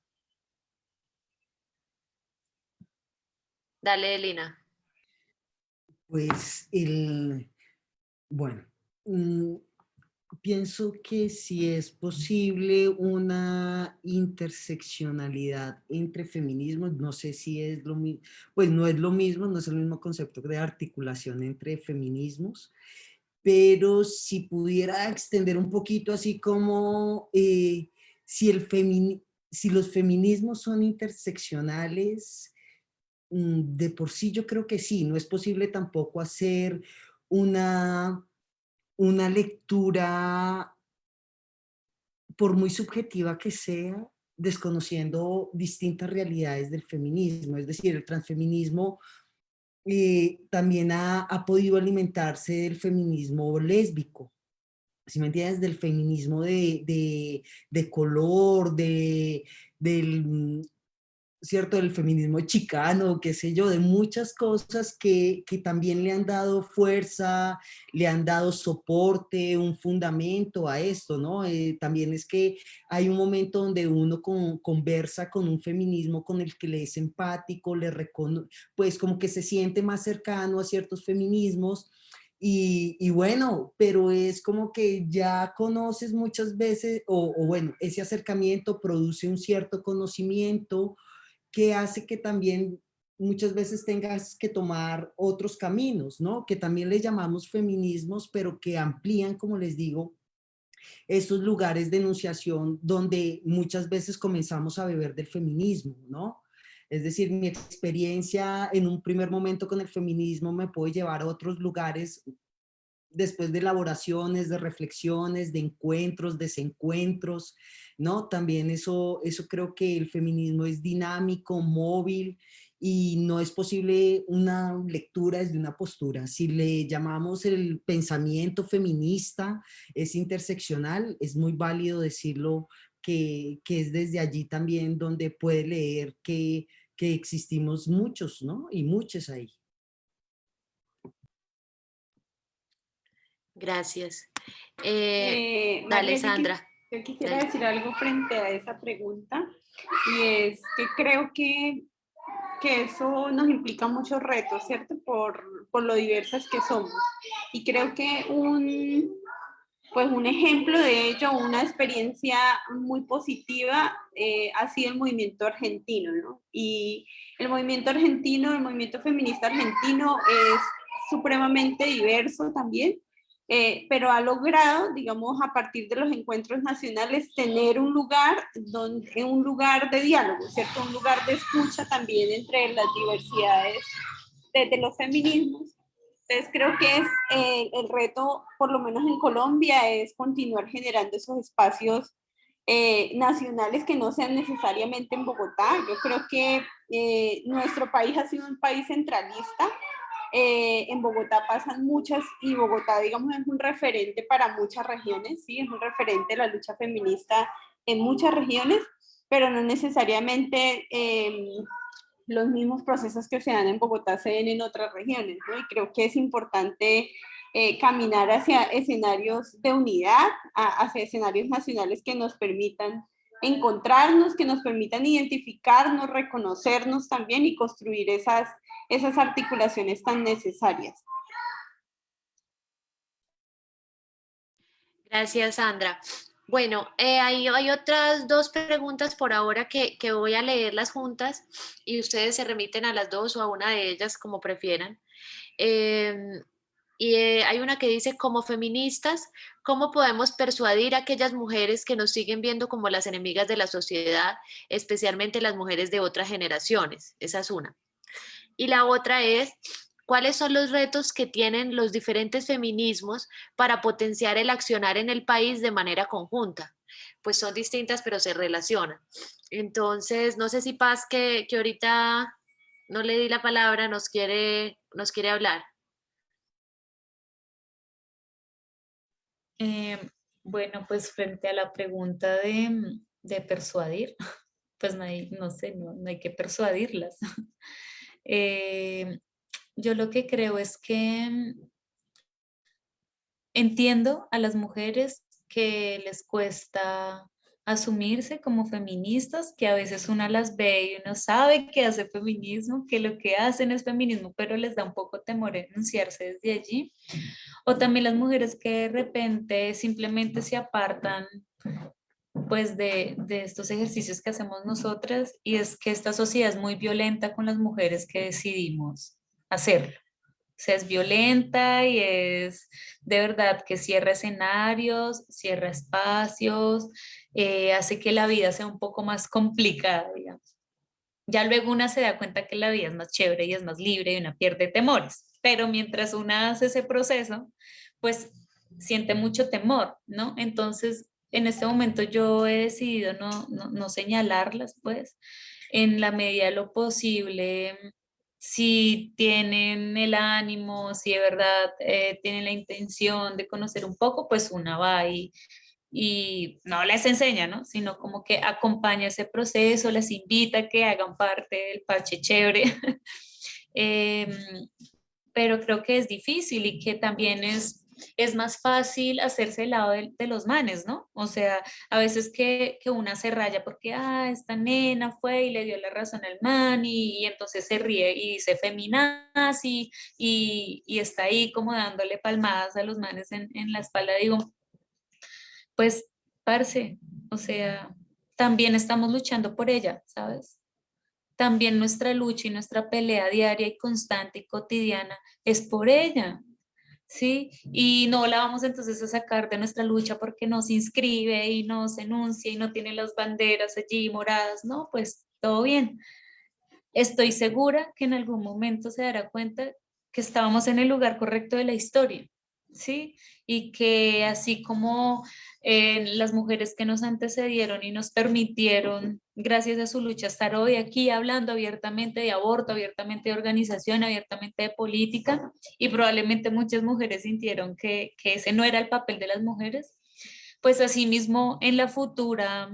Dale, Lina. Pues bueno, mm, pienso que si es posible una interseccionalidad entre feminismos, no sé si es lo mismo, pues no es lo mismo, no es el mismo concepto de articulación entre feminismos, pero si pudiera extender un poquito así como si, si los feminismos son interseccionales, de por sí yo creo que sí, no es posible tampoco hacer una, una lectura, por muy subjetiva que sea, desconociendo distintas realidades del feminismo. Es decir, el transfeminismo también ha podido alimentarse del feminismo lésbico, si me entiendes, del feminismo de color, del, ¿cierto? Del feminismo chicano, qué sé yo, de muchas cosas que también le han dado fuerza, le han dado soporte, un fundamento a esto, ¿no? También es que hay un momento donde uno conversa con un feminismo con el que le es empático, pues como que se siente más cercano a ciertos feminismos. Y bueno, pero es como que ya conoces muchas veces, o bueno, ese acercamiento produce un cierto conocimiento, que hace que también muchas veces tengas que tomar otros caminos, ¿no? Que también le llamamos feminismos, pero que amplían, como les digo, esos lugares de enunciación donde muchas veces comenzamos a beber del feminismo, ¿no? Es decir, mi experiencia en un primer momento con el feminismo me puede llevar a otros lugares después de elaboraciones, de reflexiones, de encuentros, desencuentros, ¿no? También eso creo que el feminismo es dinámico, móvil, y no es posible una lectura desde una postura. Si le llamamos el pensamiento feminista, es interseccional, es muy válido decirlo que es desde allí también donde puede leer que existimos muchos, ¿no? Y muchas ahí. Gracias. María, Dale, Sandra. yo quisiera Dale. decir algo frente a esa pregunta y es que creo que eso nos implica muchos retos, ¿cierto? Por lo diversas que somos. Y creo que pues un ejemplo de ello, una experiencia muy positiva ha sido el movimiento argentino, ¿no? Y el movimiento argentino, el movimiento feminista argentino es supremamente diverso también, pero ha logrado, digamos, a partir de los encuentros nacionales, tener un lugar de diálogo, ¿cierto? Un lugar de escucha también entre las diversidades de los feminismos. Entonces creo que es el reto, por lo menos en Colombia, es continuar generando esos espacios nacionales que no sean necesariamente en Bogotá. Yo creo que nuestro país ha sido un país centralista. En Bogotá pasan muchas, y Bogotá, digamos, es un referente para muchas regiones, ¿sí? Es un referente de la lucha feminista en muchas regiones, pero no necesariamente los mismos procesos que se dan en Bogotá se den en otras regiones, ¿no? Y creo que es importante caminar hacia escenarios de unidad, hacia escenarios nacionales que nos permitan encontrarnos, que nos permitan identificarnos, reconocernos también y construir esas articulaciones tan necesarias. Gracias, Sandra. Bueno, hay otras dos preguntas por ahora que voy a leerlas juntas y ustedes se remiten a las dos o a una de ellas como prefieran. Hay una que dice, como feministas, ¿cómo podemos persuadir a aquellas mujeres que nos siguen viendo como las enemigas de la sociedad, especialmente las mujeres de otras generaciones? Esa es una. Y la otra es, ¿cuáles son los retos que tienen los diferentes feminismos para potenciar el accionar en el país de manera conjunta? Pues son distintas, pero se relacionan. Entonces, no sé si Paz, que ahorita no le di la palabra, nos quiere hablar. Bueno, pues frente a la pregunta de persuadir, pues no sé, no hay que persuadirlas. Yo lo que creo es que entiendo a las mujeres que les cuesta asumirse como feministas, que a veces una las ve y uno sabe que hace feminismo, que lo que hacen es feminismo, pero les da un poco temor enunciarse desde allí. O también las mujeres que de repente simplemente se apartan pues de estos ejercicios que hacemos nosotras, y es que esta sociedad es muy violenta con las mujeres que decidimos hacerlo. O sea, es violenta y es de verdad que cierra escenarios, cierra espacios, hace que la vida sea un poco más complicada, digamos. Ya luego una se da cuenta que la vida es más chévere y es más libre y una pierde temores, pero mientras una hace ese proceso, pues siente mucho temor, ¿no? Entonces, en este momento yo he decidido no señalarlas, pues, en la medida de lo posible, si tienen el ánimo, si de verdad tienen la intención de conocer un poco, pues una va y no les enseña, ¿no? Sino como que acompaña ese proceso, les invita a que hagan parte del parche chévere. Pero creo que es difícil y que también es más fácil hacerse el lado de los manes, ¿no? O sea, a veces que una se raya porque, esta nena fue y le dio la razón al man y entonces se ríe y dice feminazi y está ahí como dándole palmadas a los manes en la espalda. Digo, pues, parce, o sea, también estamos luchando por ella, ¿sabes? También nuestra lucha y nuestra pelea diaria y constante y cotidiana es por ella, ¿sí? Y no la vamos entonces a sacar de nuestra lucha porque no se inscribe y no se enuncia y no tiene las banderas allí moradas, no, pues todo bien. Estoy segura que en algún momento se dará cuenta que estábamos en el lugar correcto de la historia, ¿sí? Y que así como las mujeres que nos antecedieron y nos permitieron, gracias a su lucha, estar hoy aquí hablando abiertamente de aborto, abiertamente de organización, abiertamente de política, y probablemente muchas mujeres sintieron que ese no era el papel de las mujeres, pues asimismo en la futura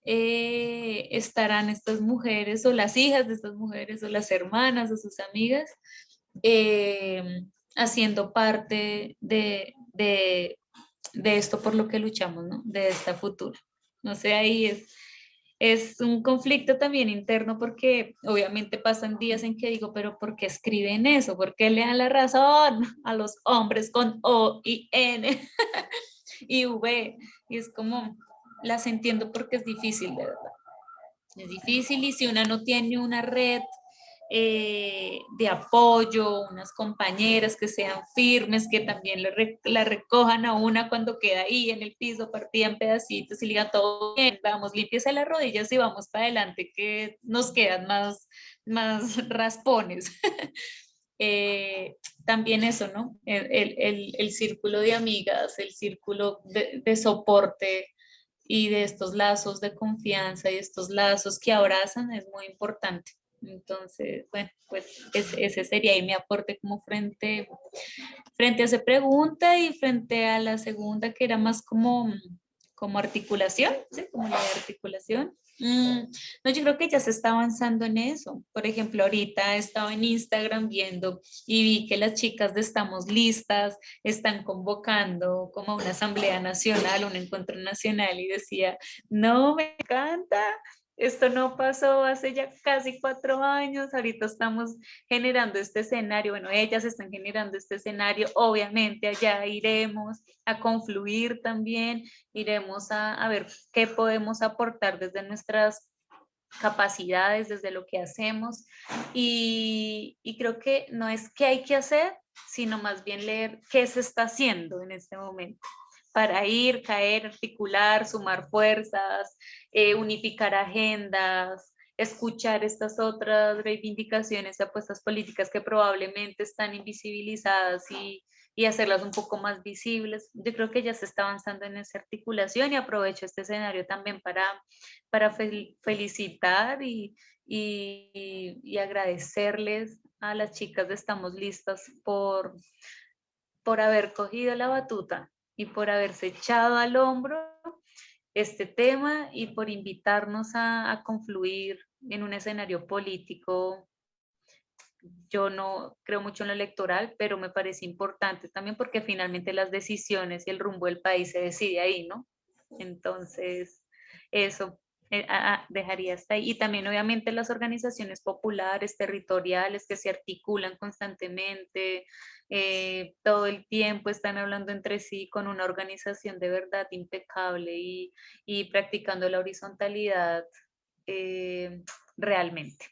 estarán estas mujeres o las hijas de estas mujeres o las hermanas o sus amigas haciendo parte de esto por lo que luchamos, ¿no? De esta futura. No sé, ahí es un conflicto también interno porque obviamente pasan días en que digo, pero ¿por qué escriben eso? ¿Por qué le dan la razón a los hombres con O y N? y V, y es como, las entiendo porque es difícil, de verdad. Es difícil y si una no tiene una red de apoyo, unas compañeras que sean firmes, que también la recojan a una cuando queda ahí en el piso, partida en pedacitos y le digan todo bien, vamos, límpiese las rodillas y vamos para adelante que nos quedan más raspones. También eso, ¿no? El círculo de amigas, el círculo de soporte y de estos lazos de confianza y estos lazos que abrazan es muy importante. Entonces, bueno, pues ese sería ahí mi aporte como frente a esa pregunta y frente a la segunda que era más como articulación, ¿sí? Como la de articulación. No, yo creo que ya se está avanzando en eso. Por ejemplo, ahorita he estado en Instagram viendo y vi que las chicas de Estamos Listas están convocando como una asamblea nacional, un encuentro nacional y decía, no, me encanta. Esto no pasó hace ya casi 4 años, ahorita estamos generando este escenario, bueno, ellas están generando este escenario, obviamente allá iremos a confluir también, iremos a ver qué podemos aportar desde nuestras capacidades, desde lo que hacemos y creo que no es qué hay que hacer, sino más bien leer qué se está haciendo en este momento para ir, caer, articular, sumar fuerzas, unificar agendas, escuchar estas otras reivindicaciones y apuestas políticas que probablemente están invisibilizadas y hacerlas un poco más visibles. Yo creo que ya se está avanzando en esa articulación y aprovecho este escenario también para felicitar y agradecerles a las chicas de Estamos Listas por haber cogido la batuta y por haberse echado al hombro este tema y por invitarnos a confluir en un escenario político. Yo no creo mucho en lo electoral, pero me parece importante también porque finalmente las decisiones y el rumbo del país se decide ahí, ¿no? Entonces, eso dejaría hasta ahí. Y también obviamente las organizaciones populares, territoriales que se articulan constantemente, todo el tiempo están hablando entre sí con una organización de verdad impecable y practicando la horizontalidad realmente.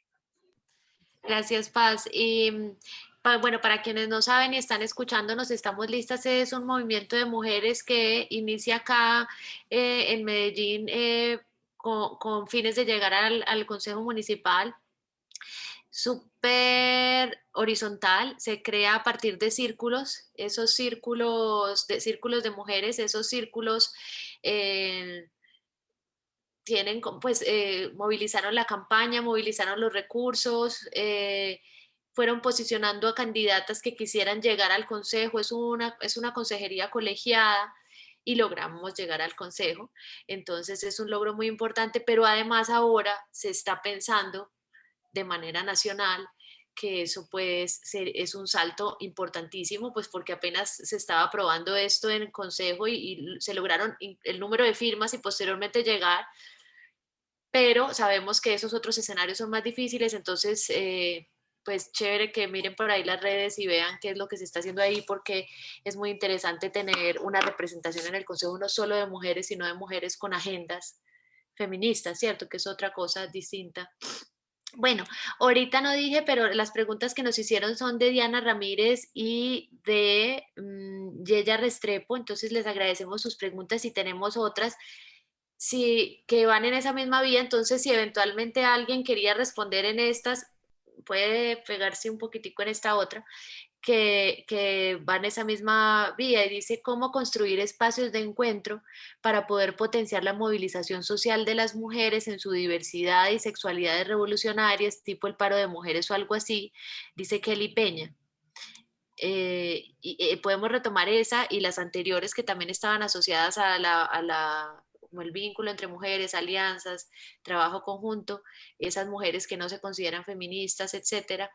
Gracias, Paz. Y bueno, para quienes no saben y están escuchándonos, Estamos Listas es un movimiento de mujeres que inicia acá en Medellín con fines de llegar al Consejo Municipal. Súper horizontal, se crea a partir de círculos, esos círculos de mujeres, esos círculos tienen, pues, movilizaron la campaña, movilizaron los recursos, fueron posicionando a candidatas que quisieran llegar al consejo, es una consejería colegiada y logramos llegar al consejo, entonces es un logro muy importante, pero además ahora se está pensando de manera nacional que eso pues es un salto importantísimo, pues porque apenas se estaba aprobando esto en el consejo y se lograron el número de firmas y posteriormente llegar, pero sabemos que esos otros escenarios son más difíciles, entonces pues chévere que miren por ahí las redes y vean qué es lo que se está haciendo ahí, porque es muy interesante tener una representación en el consejo no solo de mujeres, sino de mujeres con agendas feministas, ¿cierto? Que es otra cosa distinta. Bueno, ahorita no dije, pero las preguntas que nos hicieron son de Diana Ramírez y de Yeya Restrepo, entonces les agradecemos sus preguntas y tenemos otras que van en esa misma vía, entonces si eventualmente alguien quería responder en estas, puede pegarse un poquitico en esta otra, que va en esa misma vía y dice cómo construir espacios de encuentro para poder potenciar la movilización social de las mujeres en su diversidad y sexualidades revolucionarias, tipo el paro de mujeres o algo así, dice Kelly Peña. Podemos retomar esa y las anteriores que también estaban asociadas como el vínculo entre mujeres, alianzas, trabajo conjunto, esas mujeres que no se consideran feministas, etcétera.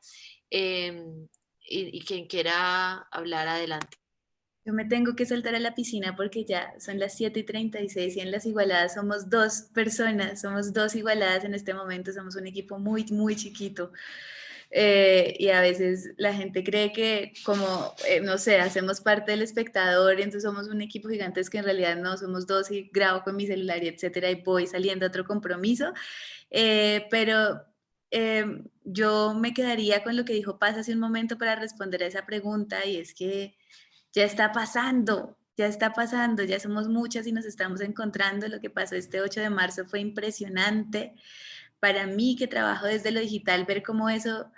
Y quien quiera hablar, adelante. Yo me tengo que saltar a la piscina porque ya son las 7:36 y en Las Igualadas somos 2 personas, somos 2 igualadas en este momento, somos un equipo muy, muy chiquito. Y a veces la gente cree que como, no sé, hacemos parte del espectador, entonces somos un equipo gigantesco, que en realidad no, somos dos y grabo con mi celular y etcétera, y voy saliendo a otro compromiso. Pero yo me quedaría con lo que dijo Paz hace un momento para responder a esa pregunta, y es que ya está pasando, ya somos muchas y nos estamos encontrando. Lo que pasó este 8 de marzo fue impresionante. Para mí, que trabajo desde lo digital, ver cómo eso,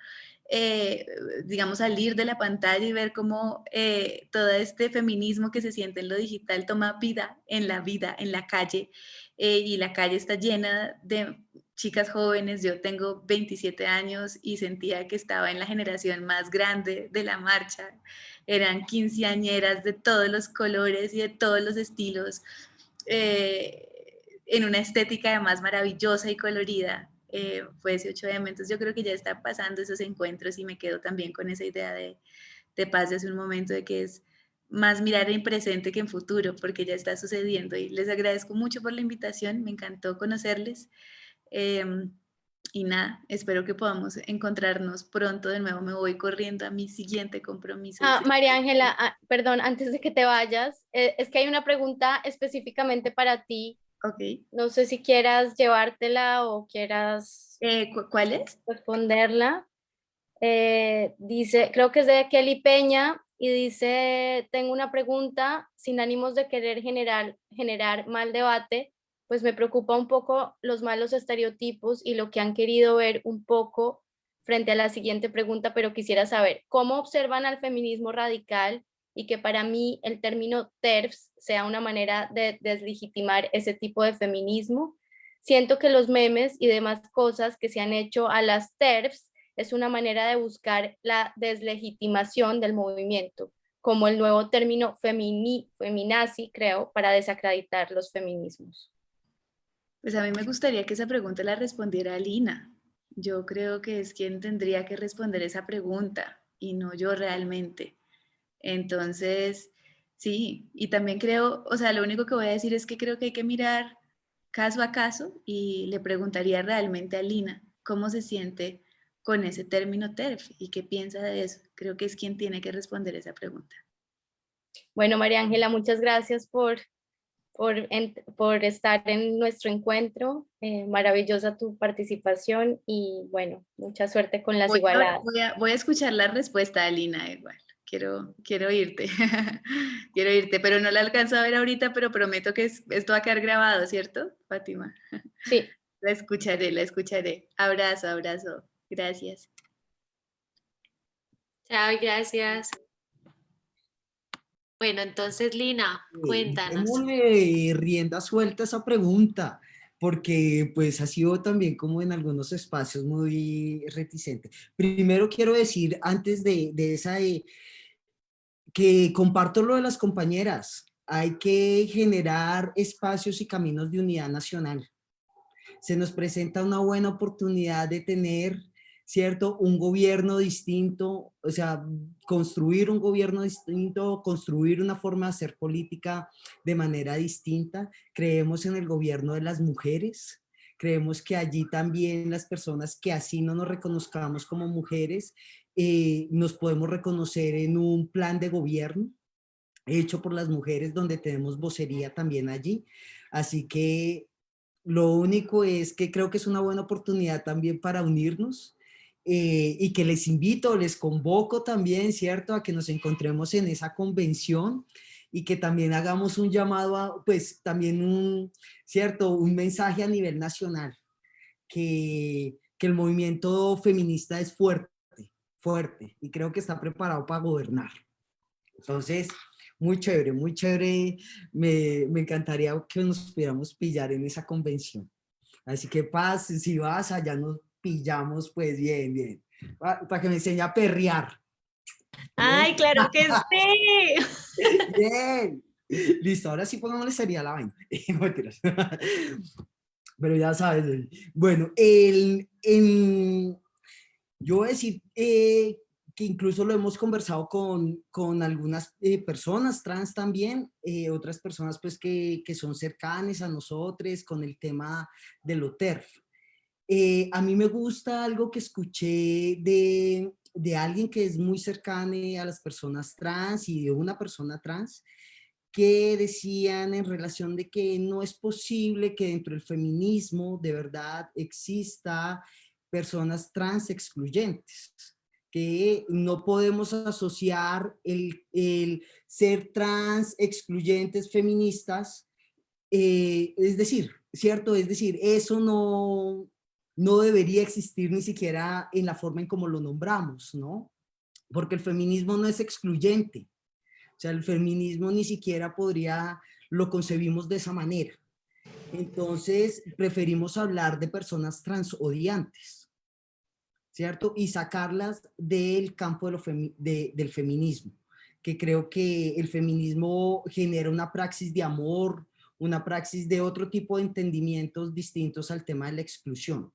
digamos, salir de la pantalla y ver cómo todo este feminismo que se siente en lo digital toma vida, en la calle, y la calle está llena de chicas jóvenes. Yo tengo 27 años y sentía que estaba en la generación más grande de la marcha. Eran quinceañeras de todos los colores y de todos los estilos, en una estética además maravillosa y colorida. Fue ese 8M, entonces yo creo que ya están pasando esos encuentros, y me quedo también con esa idea de Paz de hace un momento, de que es más mirar en presente que en futuro, porque ya está sucediendo. Y les agradezco mucho por la invitación, me encantó conocerles. Y nada, espero que podamos encontrarnos pronto de nuevo. Me voy corriendo a mi siguiente compromiso. María Ángela, perdón, antes de que te vayas, es que hay una pregunta específicamente para ti. Ok. No sé si quieras llevártela o quieras ¿Cuál es? responderla. Dice, creo que es de Kelly Peña, y dice: tengo una pregunta sin ánimos de querer generar mal debate, pues me preocupa un poco los malos estereotipos y lo que han querido ver un poco frente a la siguiente pregunta, pero quisiera saber cómo observan al feminismo radical, y que para mí el término TERFs sea una manera de deslegitimar ese tipo de feminismo. Siento que los memes y demás cosas que se han hecho a las TERFs es una manera de buscar la deslegitimación del movimiento, como el nuevo término feminazi, creo, para desacreditar los feminismos. Pues a mí me gustaría que esa pregunta la respondiera Lina. Yo creo que es quien tendría que responder esa pregunta y no yo realmente. Entonces, sí, y también creo, o sea, lo único que voy a decir es que creo que hay que mirar caso a caso, y le preguntaría realmente a Lina cómo se siente con ese término TERF y qué piensa de eso. Creo que es quien tiene que responder esa pregunta. Bueno, María Ángela, muchas gracias por estar en nuestro encuentro. Maravillosa tu participación, y bueno, mucha suerte con las igualadas. Voy a escuchar la respuesta de Lina igual. Quiero irte, quiero irte, pero no la alcanzo a ver ahorita, pero prometo que esto va a quedar grabado, ¿cierto, Fátima? Sí. La escucharé. Abrazo, abrazo. Gracias. Chao, gracias. Bueno, entonces, Lina, cuéntanos. Démosle rienda suelta a esa pregunta, porque pues ha sido también como en algunos espacios muy reticente. Primero quiero decir, antes de esa, que comparto lo de las compañeras. Hay que generar espacios y caminos de unidad nacional. Se nos presenta una buena oportunidad de tener, ¿cierto?, un gobierno distinto, o sea, construir un gobierno distinto, construir una forma de hacer política de manera distinta. Creemos en el gobierno de las mujeres. Creemos que allí también las personas que así no nos reconozcamos como mujeres, nos podemos reconocer en un plan de gobierno hecho por las mujeres, donde tenemos vocería también allí. Así que lo único es que creo que es una buena oportunidad también para unirnos, y que les invito, les convoco también, ¿cierto?, a que nos encontremos en esa convención, y que también hagamos un llamado a, pues también ¿cierto?, un mensaje a nivel nacional, que el movimiento feminista es fuerte, y creo que está preparado para gobernar. Entonces, muy chévere, muy chévere. Me encantaría que nos pudiéramos pillar en esa convención. Así que, Paz, si vas, allá nos pillamos, pues bien. Para que me enseñe a perrear. ¡Ay, claro que sí! Bien. Listo, ahora sí pongámosle sería la vaina. Mentiras. Pero ya sabes. Bueno, yo voy a decir que incluso lo hemos conversado con algunas personas trans también, otras personas pues que son cercanas a nosotros con el tema de lo TERF. A mí me gusta algo que escuché de alguien que es muy cercano a las personas trans y de una persona trans, que decían en relación de que no es posible que dentro del feminismo de verdad exista personas trans excluyentes, que no podemos asociar el ser trans excluyentes feministas, es decir, ¿cierto? Es decir, eso no debería existir ni siquiera en la forma en cómo lo nombramos, ¿no? Porque el feminismo no es excluyente. O sea, el feminismo ni siquiera lo concebimos de esa manera. Entonces, preferimos hablar de personas transodiantes, ¿cierto? Y sacarlas del campo del feminismo, que creo que el feminismo genera una praxis de amor, una praxis de otro tipo de entendimientos distintos al tema de la exclusión.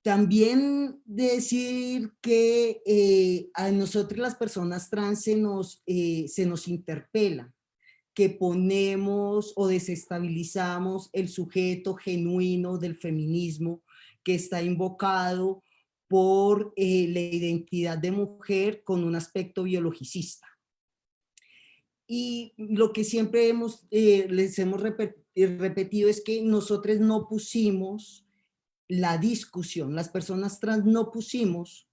También decir que a nosotros las personas trans se nos interpela, que ponemos o desestabilizamos el sujeto genuino del feminismo que está invocado por la identidad de mujer con un aspecto biologicista. Y lo que siempre les hemos repetido es que nosotros no pusimos la discusión, las personas trans no pusimos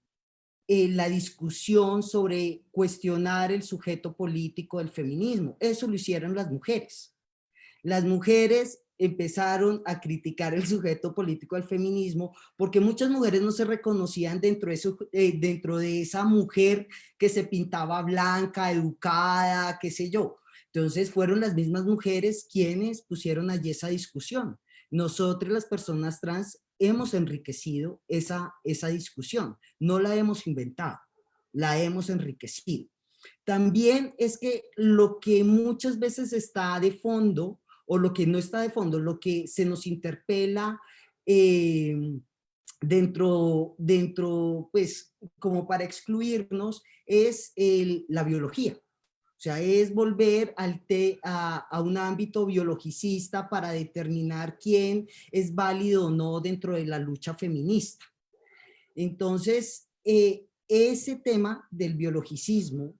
la discusión sobre cuestionar el sujeto político del feminismo. Eso lo hicieron las mujeres. Las mujeres empezaron a criticar el sujeto político del feminismo porque muchas mujeres no se reconocían dentro de esa mujer que se pintaba blanca, educada, qué sé yo. Entonces fueron las mismas mujeres quienes pusieron allí esa discusión. Nosotros las personas trans hemos enriquecido esa discusión, no la hemos inventado, la hemos enriquecido. También es que lo que muchas veces está de fondo, o lo que no está de fondo, lo que se nos interpela pues, como para excluirnos, es la biología. O sea, es volver a un ámbito biologicista para determinar quién es válido o no dentro de la lucha feminista. Entonces, ese tema del biologicismo,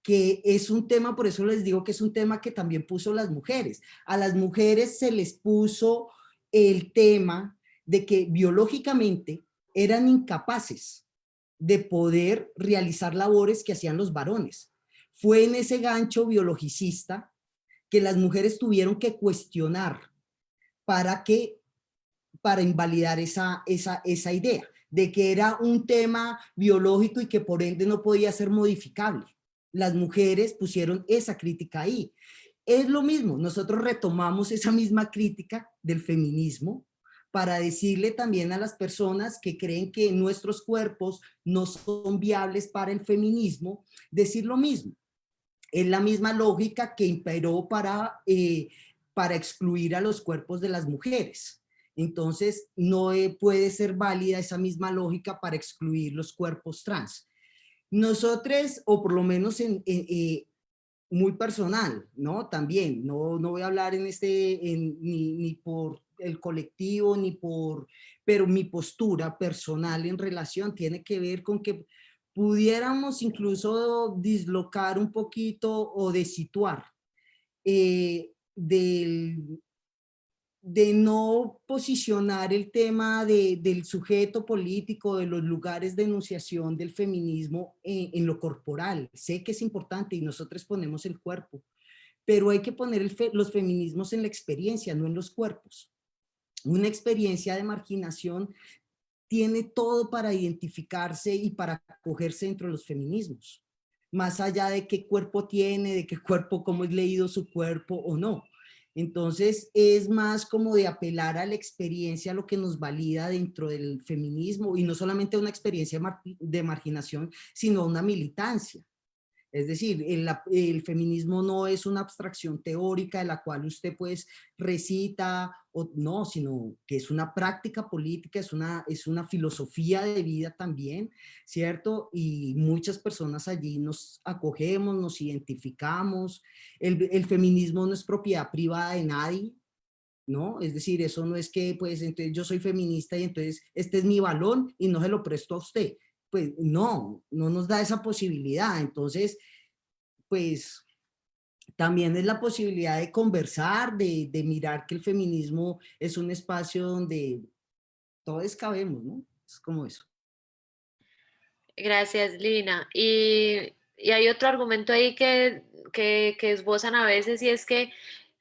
que es un tema, por eso les digo que es un tema que también puso las mujeres. A las mujeres se les puso el tema de que biológicamente eran incapaces de poder realizar labores que hacían los varones. Fue en ese gancho biologicista que las mujeres tuvieron que cuestionar para invalidar esa idea de que era un tema biológico y que por ende no podía ser modificable. Las mujeres pusieron esa crítica ahí. Es lo mismo, nosotros retomamos esa misma crítica del feminismo para decirle también a las personas que creen que nuestros cuerpos no son viables para el feminismo, decir lo mismo. Es la misma lógica que imperó para excluir a los cuerpos de las mujeres. Entonces, no puede ser válida esa misma lógica para excluir los cuerpos trans. Nosotros, o por lo menos muy personal, ¿no? También, no voy a hablar ni por el colectivo, pero mi postura personal en relación tiene que ver con que pudiéramos incluso dislocar un poquito o desituar de no posicionar el tema del sujeto político, de los lugares de enunciación del feminismo en lo corporal. Sé que es importante y nosotros ponemos el cuerpo, pero hay que poner los feminismos en la experiencia, no en los cuerpos. Una experiencia de marginación tiene todo para identificarse y para acogerse dentro de los feminismos, más allá de qué cuerpo tiene, de qué cuerpo, cómo es leído su cuerpo o no. Entonces es más como de apelar a la experiencia, a lo que nos valida dentro del feminismo, y no solamente una experiencia de marginación, sino una militancia. Es decir, el feminismo no es una abstracción teórica de la cual usted pues recita, o no, sino que es una práctica política, es una filosofía de vida también, ¿cierto? Y muchas personas allí nos acogemos, nos identificamos. El feminismo no es propiedad privada de nadie, ¿no? Es decir, eso no es que, pues, entonces yo soy feminista y entonces este es mi balón y no se lo presto a usted. Pues no, no nos da esa posibilidad. Entonces, pues, también es la posibilidad de conversar, de mirar que el feminismo es un espacio donde todos cabemos, ¿no? Es como eso. Gracias, Lina. Y hay otro argumento ahí que esbozan a veces y es que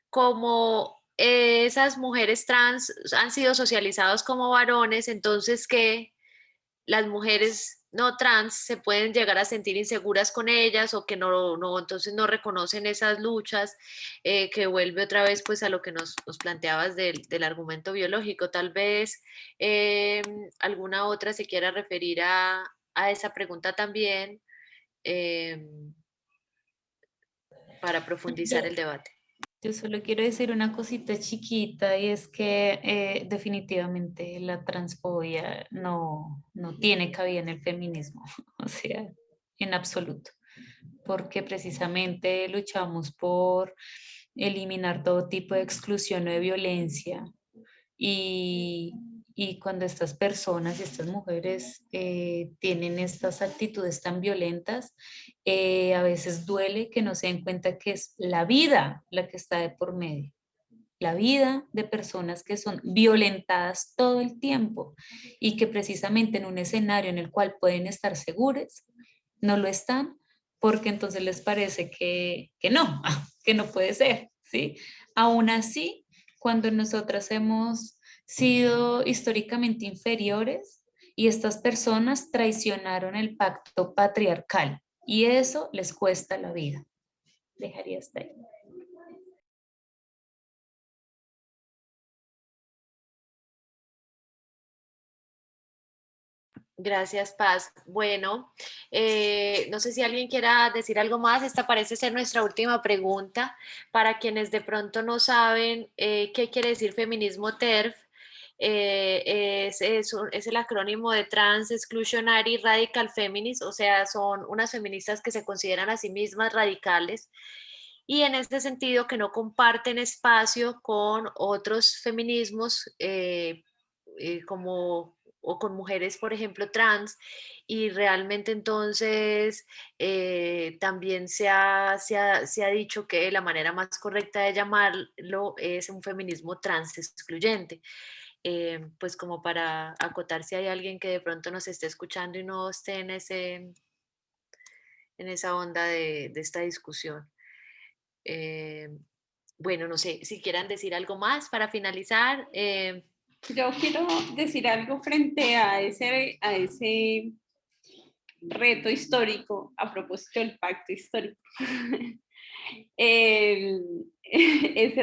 como esas mujeres trans han sido socializadas como varones, entonces que las mujeres no trans se pueden llegar a sentir inseguras con ellas o que entonces no reconocen esas luchas, que vuelve otra vez pues a lo que nos planteabas del argumento biológico. Tal vez alguna otra se quiera referir a esa pregunta también, eh, para profundizar el debate. Yo solo quiero decir una cosita chiquita y es que definitivamente la transfobia no tiene cabida en el feminismo, o sea, en absoluto, porque precisamente luchamos por eliminar todo tipo de exclusión o de violencia y, y cuando estas personas, estas mujeres tienen estas actitudes tan violentas, a veces duele que no se den cuenta que es la vida la que está de por medio. La vida de personas que son violentadas todo el tiempo y que precisamente en un escenario en el cual pueden estar seguras, no lo están porque entonces les parece que no, que no puede ser, ¿sí? Aún así, cuando nosotras hemos sido históricamente inferiores y estas personas traicionaron el pacto patriarcal y eso les cuesta la vida. Dejaría hasta ahí. Gracias, Paz. Bueno, no sé si alguien quiera decir algo más. Esta parece ser nuestra última pregunta. Para quienes de pronto no saben qué quiere decir feminismo TERF, es el acrónimo de Trans Exclusionary Radical Feminist, o sea, son unas feministas que se consideran a sí mismas radicales y en este sentido que no comparten espacio con otros feminismos, como o con mujeres, por ejemplo, trans, y realmente entonces también se ha dicho que la manera más correcta de llamarlo es un feminismo trans excluyente. Pues como para acotar si hay alguien que de pronto nos esté escuchando y no esté en esa onda de esta discusión. Eh, bueno, no sé si quieran decir algo más para finalizar. Yo quiero decir algo frente a ese reto histórico, a propósito del pacto histórico. Ese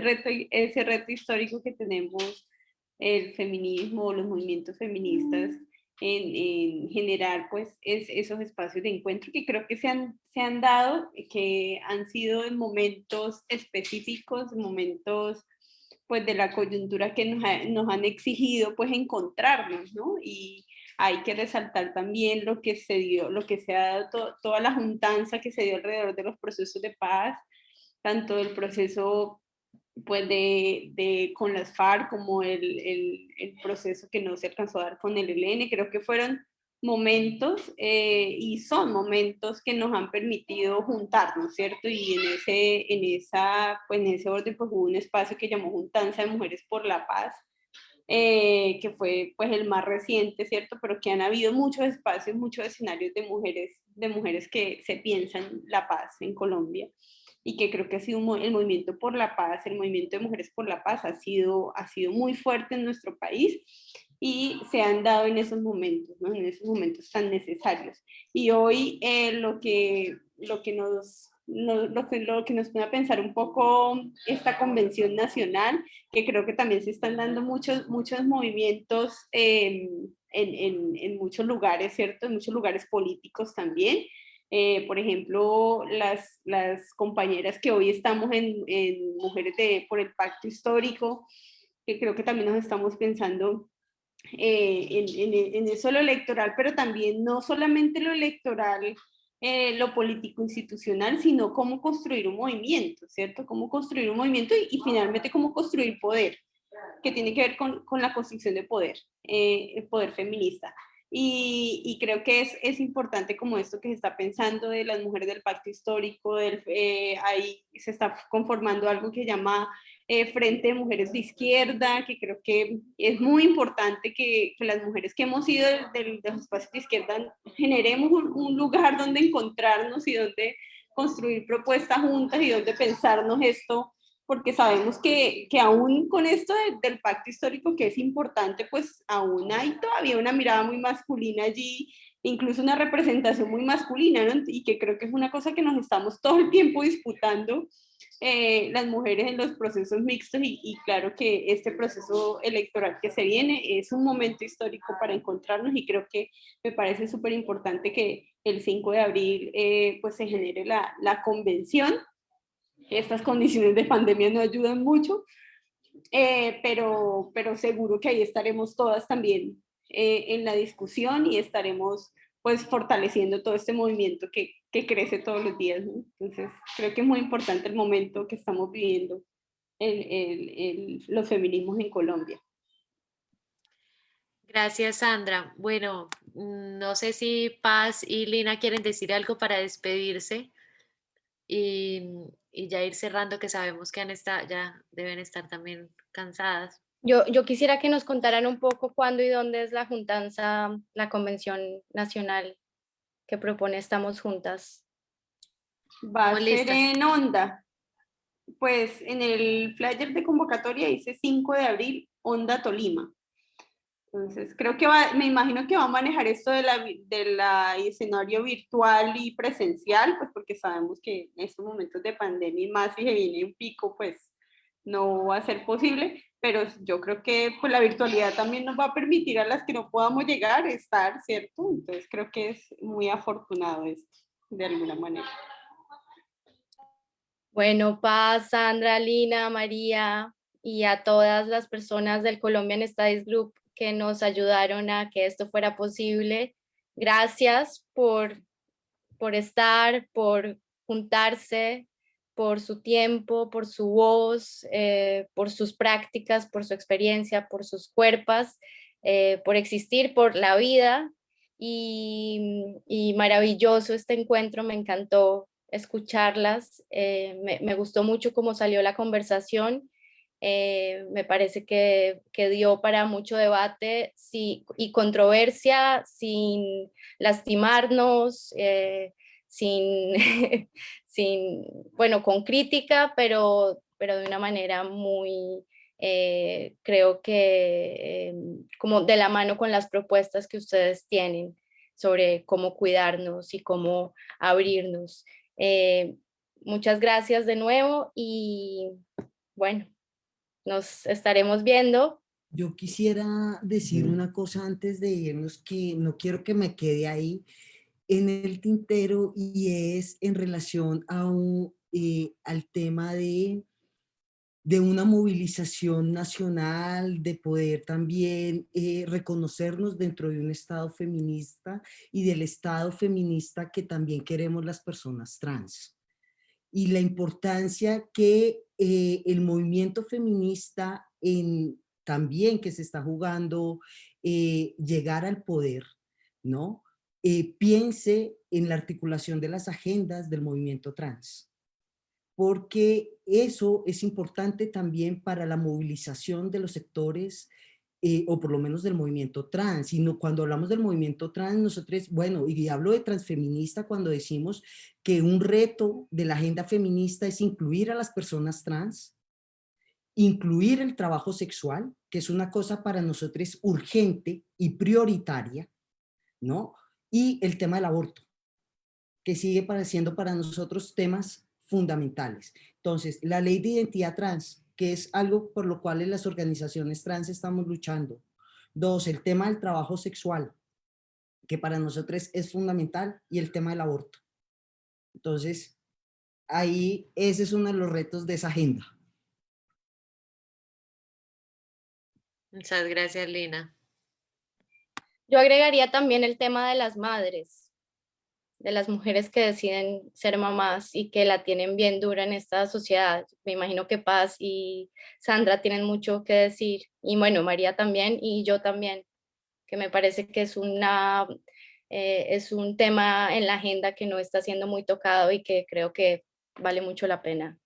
reto histórico que tenemos el feminismo, los movimientos feministas, en generar pues esos espacios de encuentro que creo que se han dado, que han sido en momentos específicos, momentos pues de la coyuntura que nos han exigido pues encontrarnos, ¿no? Y hay que resaltar también lo que se dio, lo que se ha dado, toda la juntanza que se dio alrededor de los procesos de paz, tanto el proceso pues con las FARC como el proceso que no se alcanzó a dar con el ELN. Creo que fueron momentos y son momentos que nos han permitido juntarnos, ¿cierto? Y en ese orden pues hubo un espacio que llamó Juntanza de Mujeres por la Paz, que fue pues el más reciente, ¿cierto? Pero que han habido muchos espacios, muchos escenarios de mujeres que se piensan la paz en Colombia y que creo que ha sido el movimiento por la paz, el movimiento de mujeres por la paz ha sido muy fuerte en nuestro país y se han dado en esos momentos, ¿no? En esos momentos tan necesarios. Y hoy lo que nos pone a pensar un poco esta convención nacional, que creo que también se están dando muchos movimientos en muchos lugares, ¿cierto? En muchos lugares políticos también. Por ejemplo, las compañeras que hoy estamos en Mujeres por el Pacto Histórico, que creo que también nos estamos pensando en eso lo electoral, pero también no solamente lo electoral, lo político institucional, sino cómo construir un movimiento, ¿cierto? Cómo construir un movimiento y finalmente cómo construir poder. que tiene que ver con la construcción de poder, el poder feminista. Y creo que es importante como esto que se está pensando de las mujeres del pacto histórico, ahí se está conformando algo que se llama Frente de Mujeres de Izquierda, que creo que es muy importante que las mujeres que hemos ido de los espacios de izquierda generemos un lugar donde encontrarnos y donde construir propuestas juntas y donde pensarnos esto, porque sabemos que aún con esto del pacto histórico, que es importante, pues aún hay todavía una mirada muy masculina allí, incluso una representación muy masculina, ¿no? Y que creo que es una cosa que nos estamos todo el tiempo disputando las mujeres en los procesos mixtos, y claro que este proceso electoral que se viene es un momento histórico para encontrarnos, y creo que me parece súper importante que el 5 de abril pues se genere la convención. Estas condiciones de pandemia no ayudan mucho, pero seguro que ahí estaremos todas también en la discusión, y estaremos pues fortaleciendo todo este movimiento que crece todos los días, ¿no? Entonces creo que es muy importante el momento que estamos viviendo los feminismos en Colombia. Gracias, Sandra. Bueno, no sé si Paz y Lina quieren decir algo para despedirse y ya ir cerrando, que sabemos que ya deben estar también cansadas. Yo quisiera que nos contaran un poco cuándo y dónde es la juntanza, la convención nacional que propone Estamos Juntas. Va a ¿Cómo ser listas? en Onda. Pues en el flyer de convocatoria dice 5 de abril, Onda Tolima. Entonces, creo que me imagino que va a manejar esto de la escenario virtual y presencial, pues porque sabemos que en estos momentos de pandemia, y más si se viene un pico, pues no va a ser posible, pero yo creo que pues la virtualidad también nos va a permitir a las que no podamos llegar estar, ¿cierto? Entonces creo que es muy afortunado esto, de alguna manera. Bueno, Paz, Sandra, Lina, María y a todas las personas del Colombian Studies Group que nos ayudaron a que esto fuera posible. Gracias por estar, por juntarse, por su tiempo, por su voz, por sus prácticas, por su experiencia, por sus cuerpos, por existir, por la vida. Y maravilloso este encuentro, me encantó escucharlas, me gustó mucho cómo salió la conversación. Me parece que dio para mucho debate y controversia sin lastimarnos, sin, bueno, con crítica, pero de una manera muy, creo que como de la mano con las propuestas que ustedes tienen sobre cómo cuidarnos y cómo abrirnos. Muchas gracias de nuevo y bueno, nos estaremos viendo. Yo quisiera decir una cosa antes de irnos que no quiero que me quede ahí en el tintero, y es en relación al tema de una movilización nacional, de poder también reconocernos dentro de un Estado feminista y del Estado feminista que también queremos las personas trans. Y la importancia que el movimiento feminista también que se está jugando llegar al poder, ¿no? Piense en la articulación de las agendas del movimiento trans, porque eso es importante también para la movilización de los sectores, o por lo menos del movimiento trans. Y cuando hablamos del movimiento trans, nosotros, bueno, y hablo de transfeminista cuando decimos que un reto de la agenda feminista es incluir a las personas trans, incluir el trabajo sexual, que es una cosa para nosotros urgente y prioritaria, ¿no? Y el tema del aborto, que sigue siendo para nosotros temas fundamentales. Entonces, la ley de identidad trans, que es algo por lo cual en las organizaciones trans estamos luchando. 2, el tema del trabajo sexual, que para nosotros es fundamental, y el tema del aborto. Entonces, ahí ese es uno de los retos de esa agenda. Muchas gracias, Lina. Yo agregaría también el tema de las madres, de las mujeres que deciden ser mamás y que la tienen bien dura en esta sociedad. Me imagino que Paz y Sandra tienen mucho que decir, y bueno, María también, y yo también, que me parece que es un tema en la agenda que no está siendo muy tocado y que creo que vale mucho la pena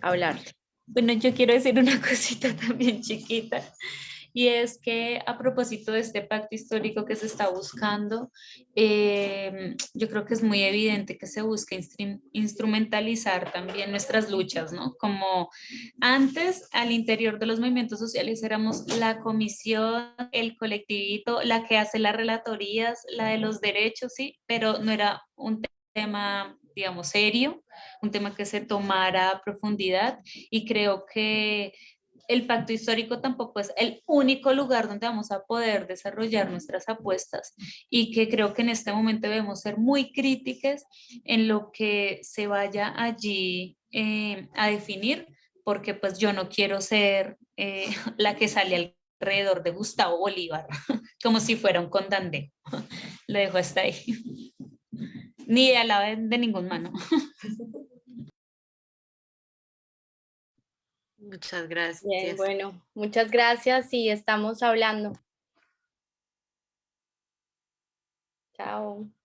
hablar. Bueno, yo quiero decir una cosita también chiquita, y es que a propósito de este pacto histórico que se está buscando, yo creo que es muy evidente que se busca instrumentalizar también nuestras luchas, ¿no? Como antes, al interior de los movimientos sociales éramos la comisión, el colectivito, la que hace las relatorías, la de los derechos, sí, pero no era un tema, digamos, serio, un tema que se tomara a profundidad, y creo que el pacto histórico tampoco es el único lugar donde vamos a poder desarrollar nuestras apuestas, y que creo que en este momento debemos ser muy críticas en lo que se vaya allí a definir, porque pues yo no quiero ser la que sale alrededor de Gustavo Bolívar, como si fuera un condandé. Lo dejo hasta ahí. Ni al lado de ningún mano. Muchas Bien, gracias. bueno, muchas gracias y estamos hablando. Chao.